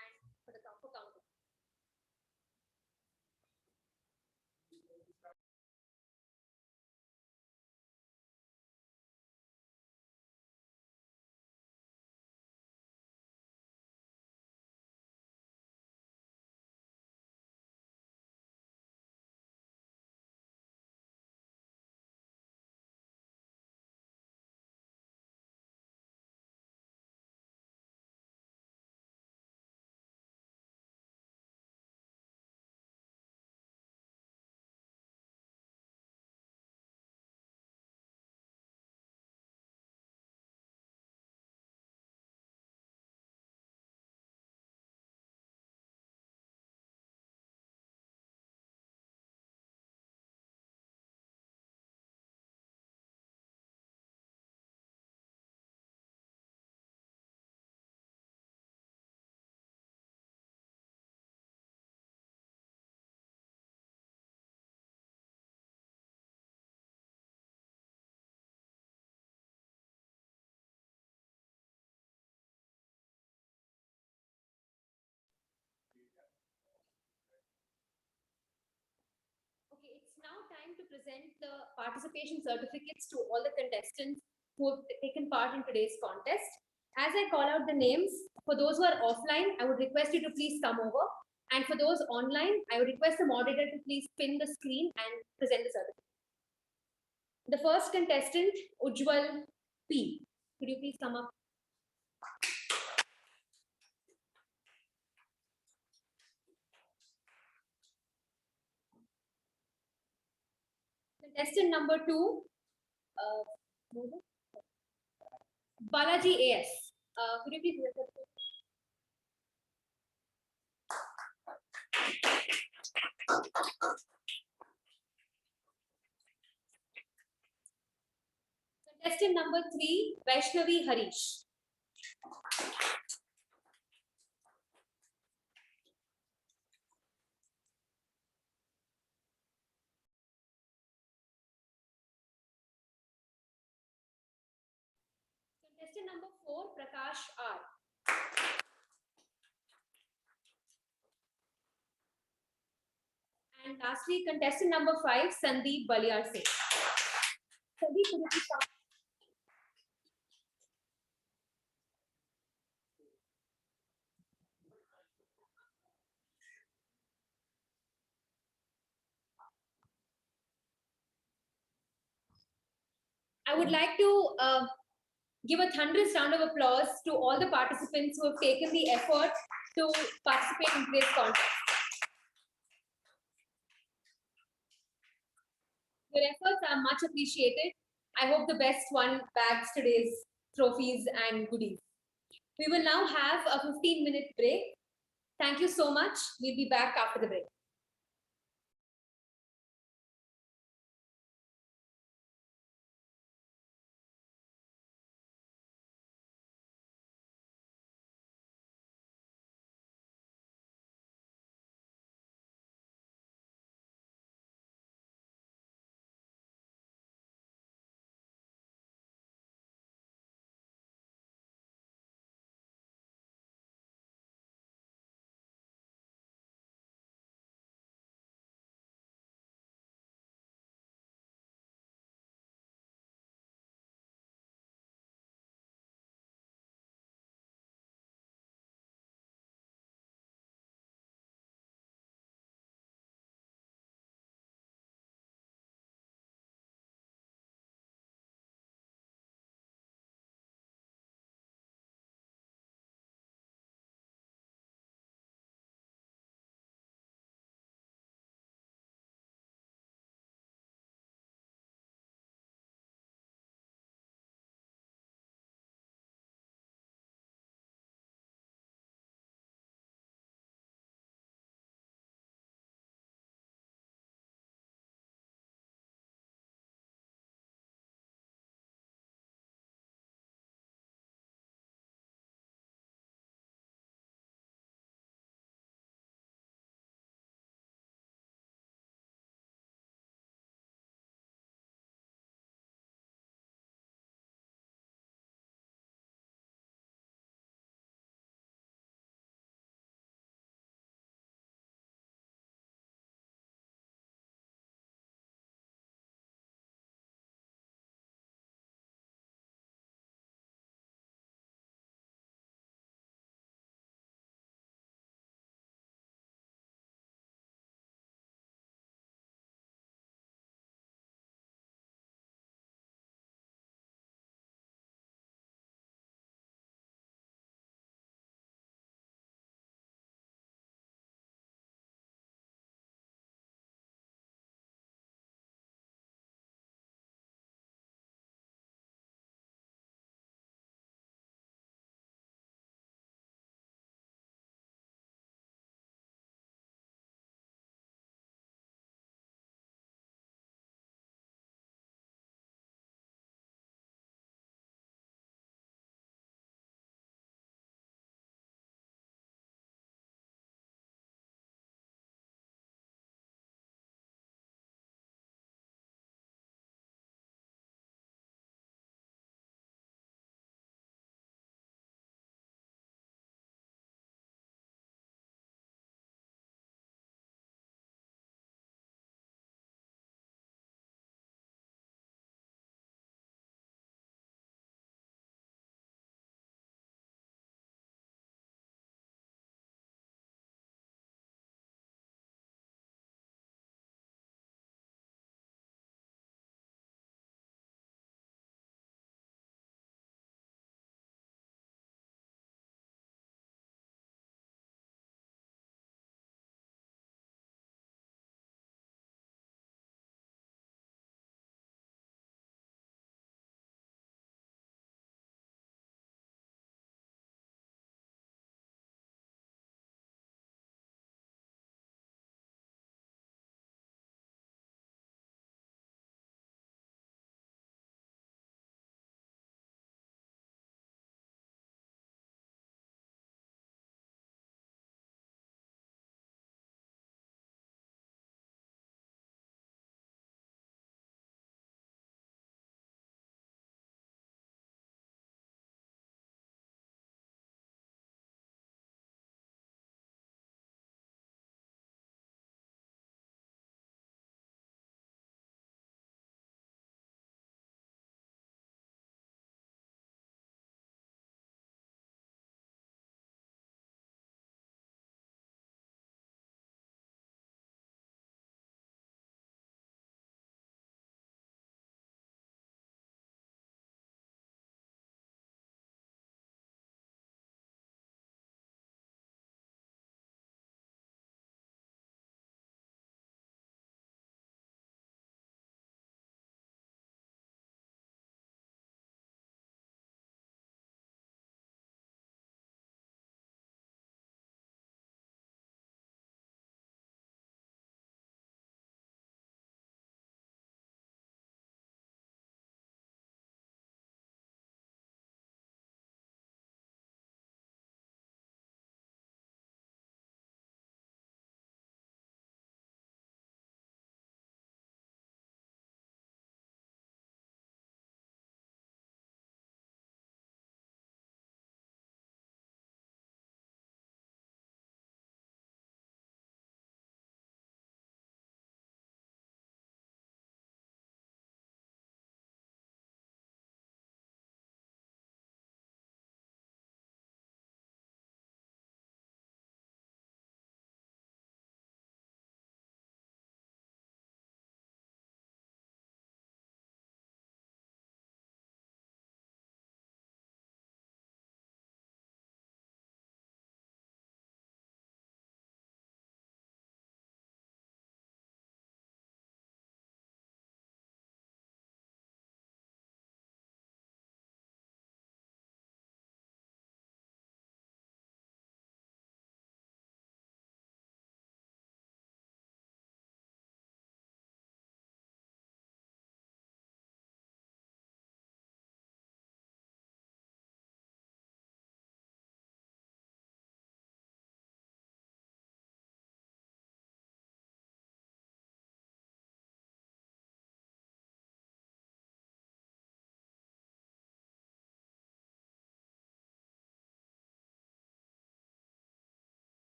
and for the counting. Okay, it's now time to present the participation certificates to all the contestants who have taken part in today's contest. As I call out the names, for those who are offline, I would request you to please come over. And for those online, I would request the moderator to please pin the screen and present the certificate. The first contestant, Ujjwal P. Could you please come up? Contestant number 2, Balaji AS. Could you please present the certificate? Contestant number 3, Vaishnavi Harish. Contestant number 4, Prakash R. And lastly, contestant number 5, Sandeep Baliar Singh. Sandeep, could you please come? I would like to give a thunderous round of applause to all the participants who have taken the effort to participate in today's contest. Your efforts are much appreciated. I hope the best one bags today's trophies and goodies. We will now have a 15-minute break. Thank you so much. We'll be back after the break.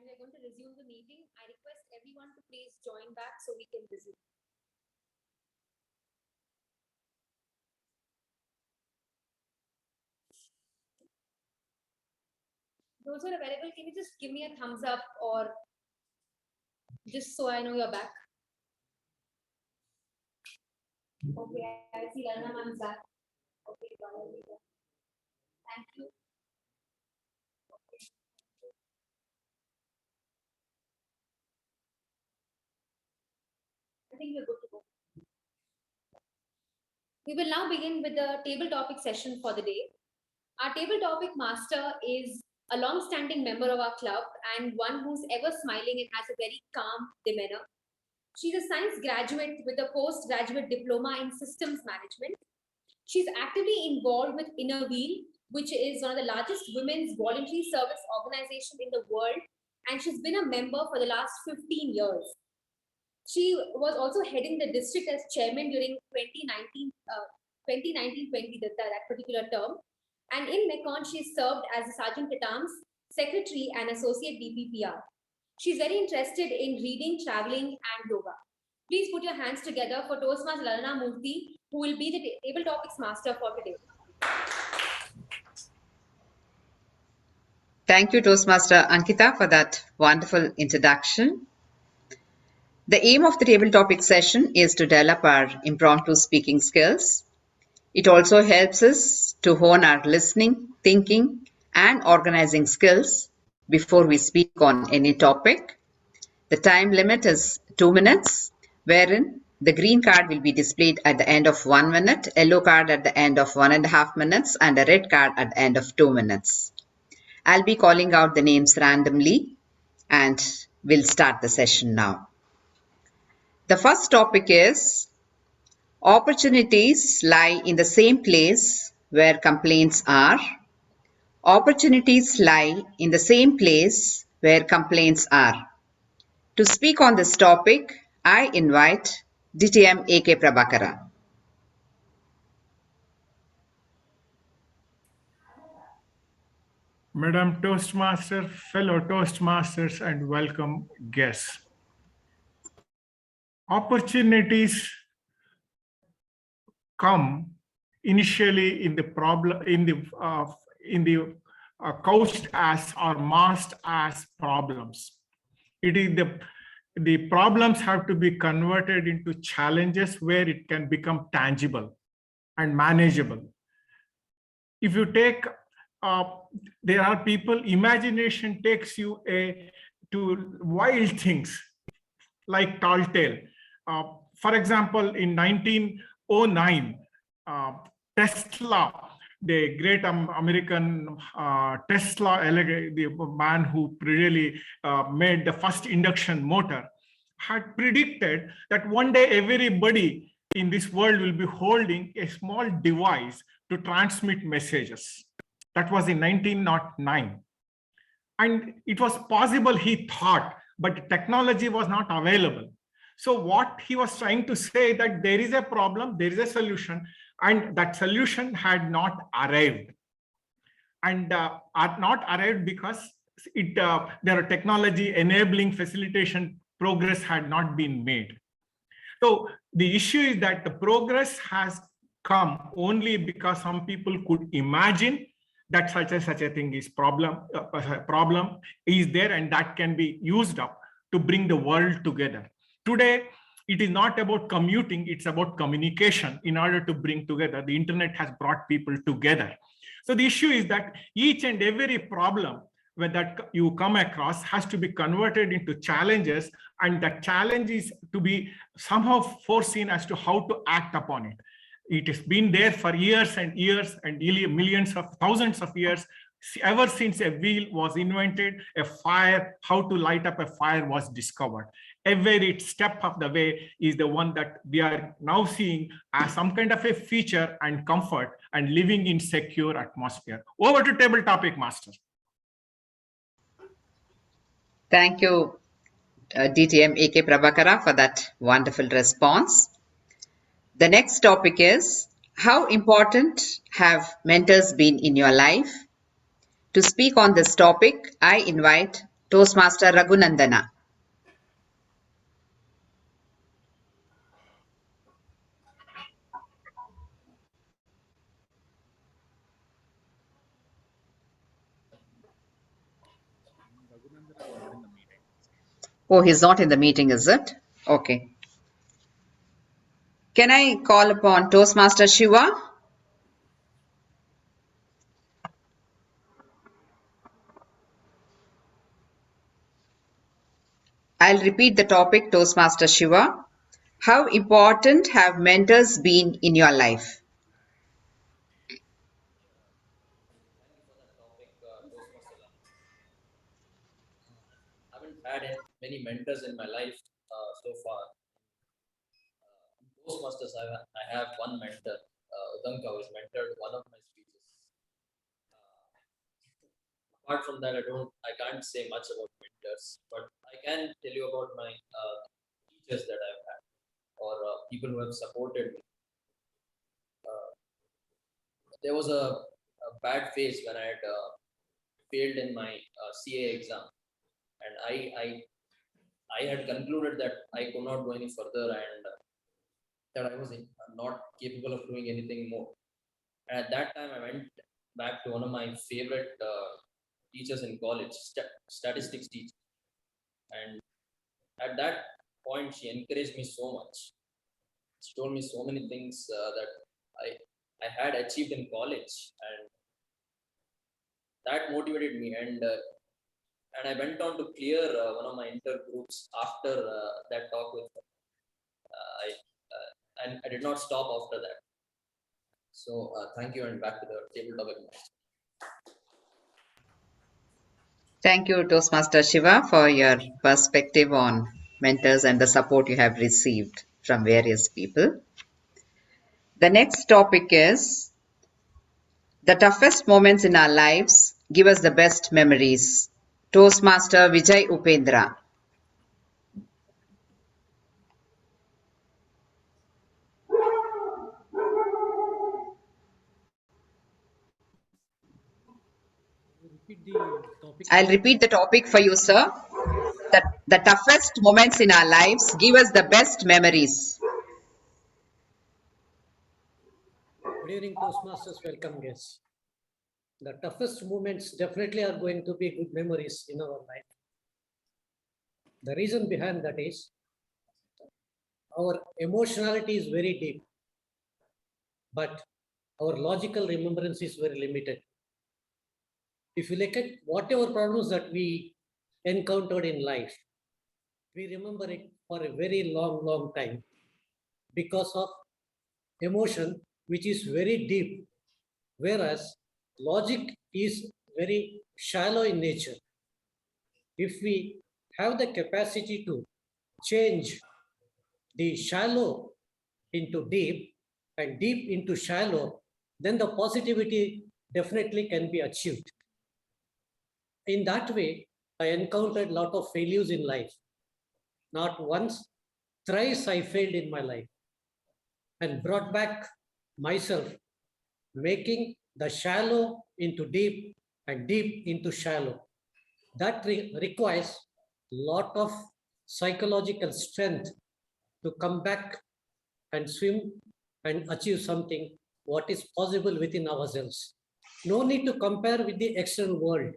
and we're going to resume the meeting. I request everyone to please join back so we can resume. Those who are available, can you just give me a thumbs up or just so I know you're back? Okay, I see Lana ma'am is back. Okay, thank you. I think we're good to go. We will now begin with the table topic session for the day. Our table topic master is a long-standing member of our club and one who's ever smiling and has a very calm demeanor. She's a science graduate with a postgraduate diploma in systems management. She's actively involved with Inner Wheel, which is one of the largest women's voluntary service organization in the world, and she's been a member for the last 15 years. She was also heading the district as chairman during 2019-20, that particular term. And in Mekong, she served as a sergeant at arms, secretary, and associate DPPR. She's very interested in reading, traveling, and yoga. Please put your hands together for Toastmaster Lalana Murthy, who will be the table topics master for today. Thank you, Toastmaster Ankita, for that wonderful introduction. The aim of the table topic session is to develop our impromptu speaking skills. It also helps us to hone our listening, thinking, and organizing skills before we speak on any topic. The time limit is 2 minutes, wherein the green card will be displayed at the end of 1 minute, yellow card at the end of 1.5 minutes, and a red card at the end of 2 minutes. I'll be calling out the names randomly, and we'll start the session now. The first topic is opportunities lie in the same place where complaints are. Opportunities lie in the same place where complaints are. To speak on this topic, I invite DTM AK Prabhakara. Madam Toastmaster, fellow Toastmasters, and welcome guests. Opportunities come initially in the couched as or masked as problems. It is the problems have to be converted into challenges where it can become tangible and manageable. If you take there are people, imagination takes you to wild things like tall tale. For example, in 1909, Tesla, the great American Tesla, the man who really made the first induction motor, had predicted that one day everybody in this world will be holding a small device to transmit messages. That was in 1909. And it was possible, he thought, but technology was not available. So what he was trying to say that there is a problem, there is a solution, and that solution had not arrived. And not arrived because there are technology enabling facilitation progress had not been made. So the issue is that the progress has come only because some people could imagine that such a thing is problem is there, and that can be used up to bring the world together. Today, it is not about commuting, it's about communication in order to bring together. The internet has brought people together. So the issue is that each and every problem that you come across has to be converted into challenges, and that challenge is to be somehow foreseen as to how to act upon it. It has been there for years and years and millions of thousands of years. Ever since a wheel was invented, a fire, how to light up a fire was discovered. Every step of the way is the one that we are now seeing as some kind of a feature and comfort and living in secure atmosphere. Over to table topic master. Thank you, DTM AK Prabhakara, for that wonderful response. The next topic is, how important have mentors been in your life? To speak on this topic, I invite Toastmaster Raghunandana. Oh, he's not in the meeting, is it? Okay. Can I call upon Toastmaster Shiva? I'll repeat the topic, Toastmaster Shiva. How important have mentors been in your life? I haven't had many mentors in my life so far. Toastmasters, I have one mentor, Udanka, who has mentored one of my speeches. Apart from that, I can't say much about mentors, but I can tell you about my teachers that I've had, or people who have supported me. There was a bad phase when I had failed in my CA exam, and I had concluded that I could not go any further, and that I was not capable of doing anything more. And at that time, I went back to one of my favorite teachers in college, statistics teacher. And at that point, she encouraged me so much. She told me so many things that I had achieved in college, and that motivated me. And I went on to clear one of my inter groups after that talk with her. And I did not stop after that. So thank you, and back to the table topic. Thank you, Toastmaster Shiva, for your perspective on mentors and the support you have received from various people. The next topic is the toughest moments in our lives give us the best memories. Toastmaster Vijay Upendra. I'll repeat the topic for you, sir. The toughest moments in our lives give us the best memories. Good evening, Toastmasters. Welcome, guests. The toughest moments definitely are going to be good memories in our life. The reason behind that is our emotionality is very deep, but our logical remembrance is very limited. If you look at whatever problems that we encountered in life, we remember it for a very long time because of emotion, which is very deep, whereas logic is very shallow in nature. If we have the capacity to change the shallow into deep and deep into shallow, then the positivity definitely can be achieved. In that way, I encountered a lot of failures in life. Not once, thrice I failed in my life and brought back myself, making the shallow into deep and deep into shallow. That requires a lot of psychological strength to come back and swim and achieve something what is possible within ourselves. No need to compare with the external world.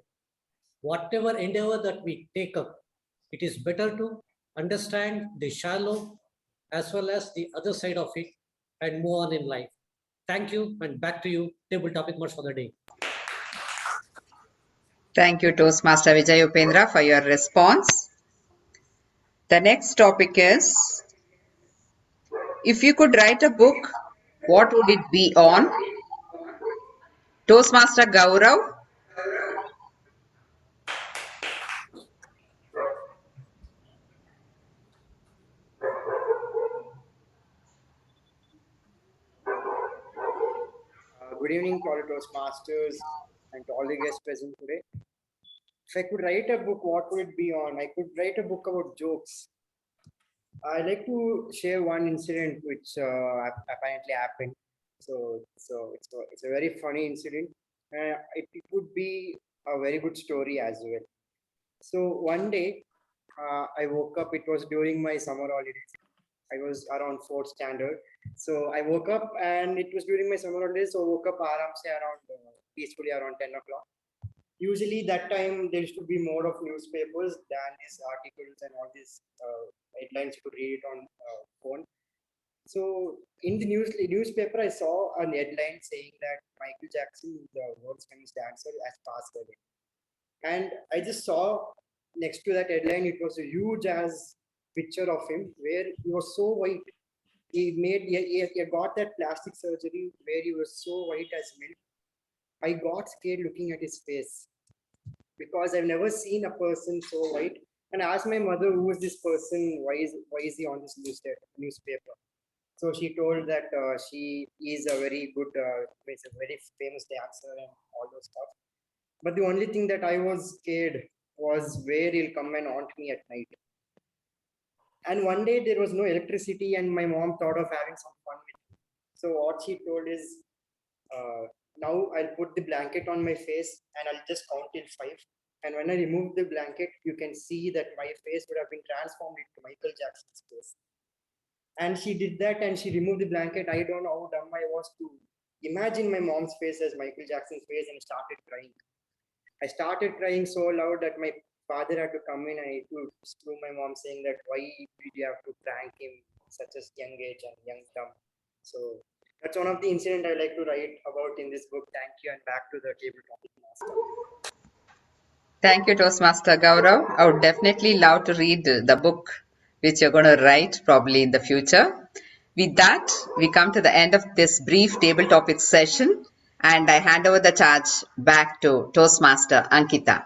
Whatever endeavor that we take up, it is better to understand the shallow as well as the other side of it and move on in life. Thank you, and back to you, table topic much for the day. Thank you, Toastmaster Vijay Upendra, for your response. The next topic is, if you could write a book, what would it be on? Toastmaster Gaurav. Good evening to all the Toastmasters and to all the guests present today. If I could write a book, what would it be on? I could write a book about jokes. I like to share one incident which apparently happened. It's a very funny incident. It would be a very good story as well. So one day, I woke up. It was during my summer holidays. I was around fourth standard. So I woke up and it was during my summer holidays. So I woke up around peacefully around 10 o'clock. Usually that time there used to be more of newspapers than these articles and all these headlines you could read on phone. So in the newspaper, I saw a headline saying that Michael Jackson, the world's famous dancer, has passed away. And I just saw next to that headline, it was a huge as picture of him where he was so white. He got that plastic surgery where he was so white as milk. I got scared looking at his face because I've never seen a person so white. And I asked my mother, who is this person? Why is he on this newspaper? So she told that she is a very good, is a very famous dancer and all those stuff. But the only thing that I was scared was where he'll come and haunt me at night. And one day there was no electricity, and my mom thought of having some fun with me. So what she told is, now I'll put the blanket on my face and I'll just count till 5. And when I remove the blanket, you can see that my face would have been transformed into Michael Jackson's face. And she did that and she removed the blanket. I don't know how dumb I was to imagine my mom's face as Michael Jackson's face and started crying. I started crying so loud that my father had to come in and he to screw my mom, saying that why did you have to prank him such a young age and young dumb. So that's one of the incident I like to write about in this book. Thank you, and back to the table topic master. Thank you, Toastmaster Gaurav. I would definitely love to read the book which you're going to write probably in the future. With that, we come to the end of this brief table topic session, and I hand over the charge back to Toastmaster Ankita.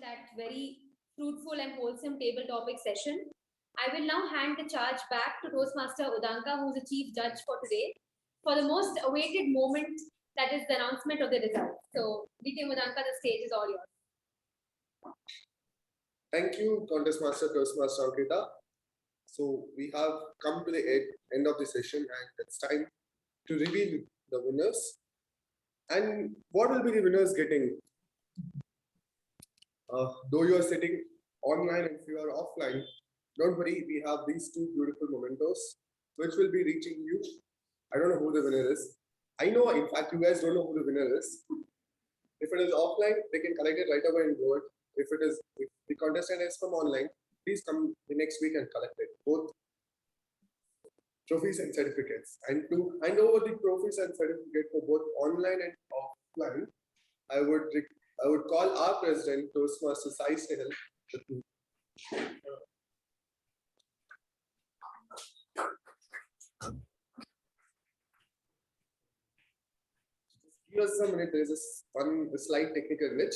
That very fruitful and wholesome table topic session. I will now hand the charge back to Toastmaster Udanka, who's the chief judge for today, for the most awaited moment, that is the announcement of the results. So, DT Udanka, the stage is all yours. Thank you, Contest Master Toastmaster Ankita. So we have come to the end of the session, and it's time to reveal the winners. And what will be the winners getting? Though you are sitting online, and if you are offline, don't worry, we have these two beautiful mementos which will be reaching you. I don't know who the winner is. I know, in fact, you guys don't know who the winner is. If it is offline, they can collect it right away in Word. If the contestant is from online, please come the next week and collect it, both trophies and certificates. And to hand over the trophies and certificate for both online and offline, I would call our president, Toastmaster Sai Sehel. Give us a minute. There is a slight technical glitch.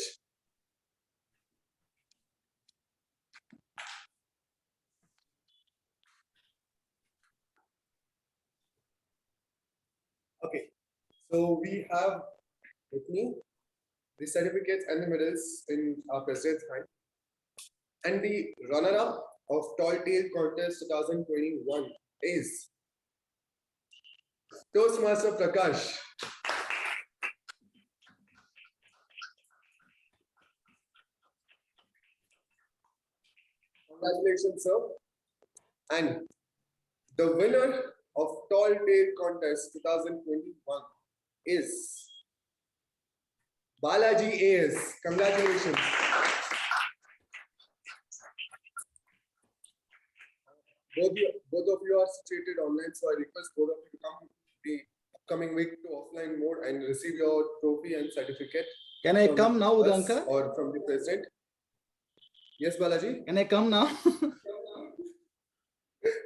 Okay, so we have with me the certificates and the medals in our president's hand. And the runner-up of Tall Tale Contest 2021 is Toastmaster Prakash. Congratulations, sir. And the winner of Tall Tale Contest 2021 is Balaji AS. Congratulations. Both of you are situated online, so I request both of you to come the upcoming week to offline mode and receive your trophy and certificate. Can I come now, Udanka? Or from the president? Yes, Balaji? Can I come now?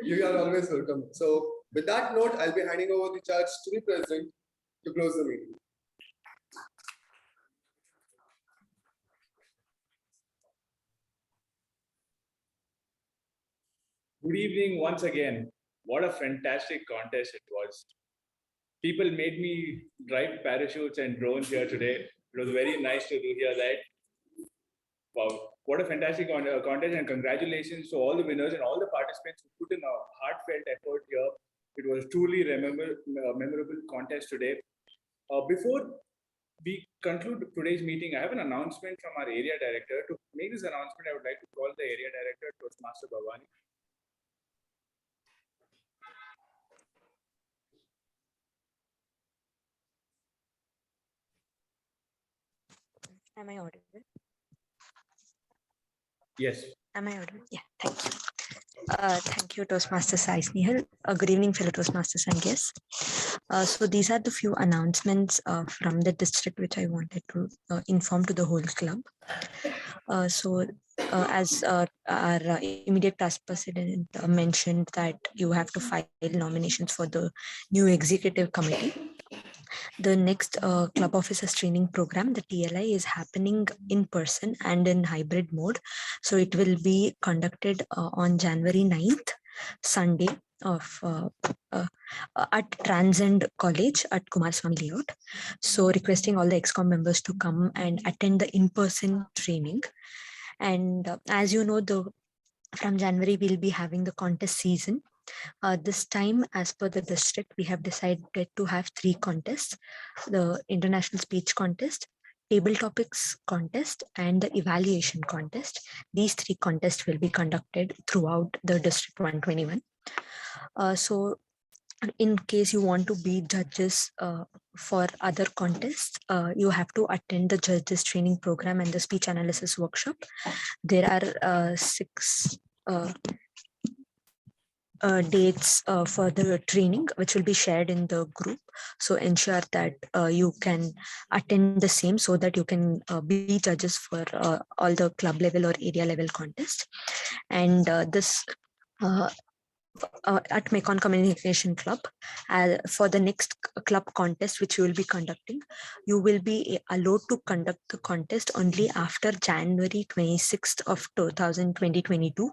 You are always welcome. So, with that note, I'll be handing over the charge to the president to close the meeting. Good evening once again. What a fantastic contest it was. People made me drive parachutes and drones here today. It was very nice to hear that. Wow, what a fantastic contest, and congratulations to all the winners and all the participants who put in a heartfelt effort here It was truly memorable contest today. Before we conclude today's meeting, I have an announcement from our area director. To make this announcement, I would like to call the area director, Toastmaster Bhavani. Am I audible? Yes. Am I audible? Yeah, thank you. Thank you, Toastmaster Sai Snehal. Good evening, fellow Toastmasters and guests. So these are the few announcements from the district which I wanted to inform to the whole club. As our immediate past president mentioned that you have to file nominations for the new executive committee. The next club officers training program, the TLI, is happening in person and in hybrid mode. So it will be conducted on January 9th, Sunday at Transcend College at Kumarswamy Layout. So requesting all the ExCom members to come and attend the in-person training. And as you know, from January, we'll be having the contest season. This time, as per the district, we have decided to have 3 contests: the international speech contest, table topics contest, and the evaluation contest. These 3 contests will be conducted throughout the district 121. So in case you want to be judges for other contests, you have to attend the judges training program and the speech analysis workshop. There are 6 dates for the training, which will be shared in the group. So ensure that you can attend the same so that you can be judges for all the club level or area level contests. And this at Mekong Communication Club, for the next club contest which you will be conducting, you will be allowed to conduct the contest only after January 26th of 2022.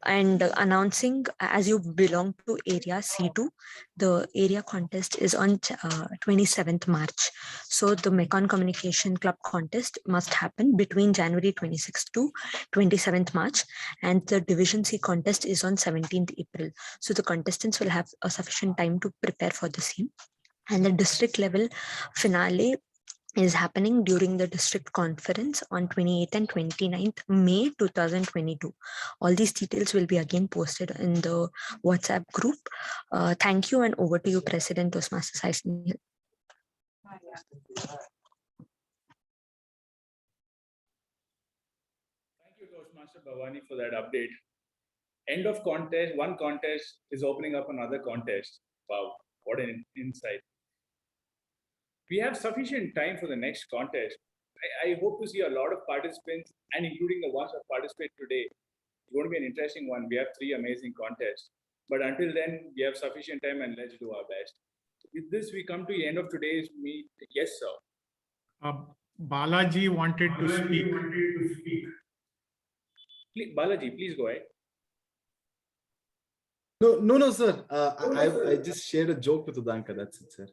And announcing, as you belong to area C2, the area contest is on 27th March. So the Mekong Communication Club contest must happen between January 26th to 27th March, and the Division C contest is on 17th April. So the contestants will have a sufficient time to prepare for the same. And the district level finale is happening during the district conference on 28th and 29th May 2022. All these details will be again posted in the WhatsApp group. Thank you, and over to you, President Toastmaster Sai Snehal. Thank you, Toastmaster Bhavani, for that update. End of contest, one contest is opening up another contest. Wow, what an insight. We have sufficient time for the next contest. I hope to see a lot of participants, and including the ones that participate today. It's going to be an interesting one. We have 3 amazing contests. But until then, we have sufficient time, and let's do our best. With this, we come to the end of today's meet. Yes, sir. Balaji wanted to speak. Please, Balaji, please go ahead. No, sir. I just shared a joke with Udanka. That's it, sir.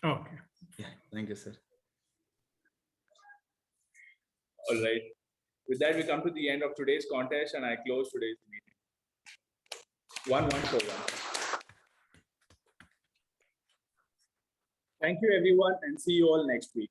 Okay. Yeah, thank you, sir. All right. With that, we come to the end of today's contest, and I close today's meeting. 1-1 for 1. Thank you, everyone, and see you all next week.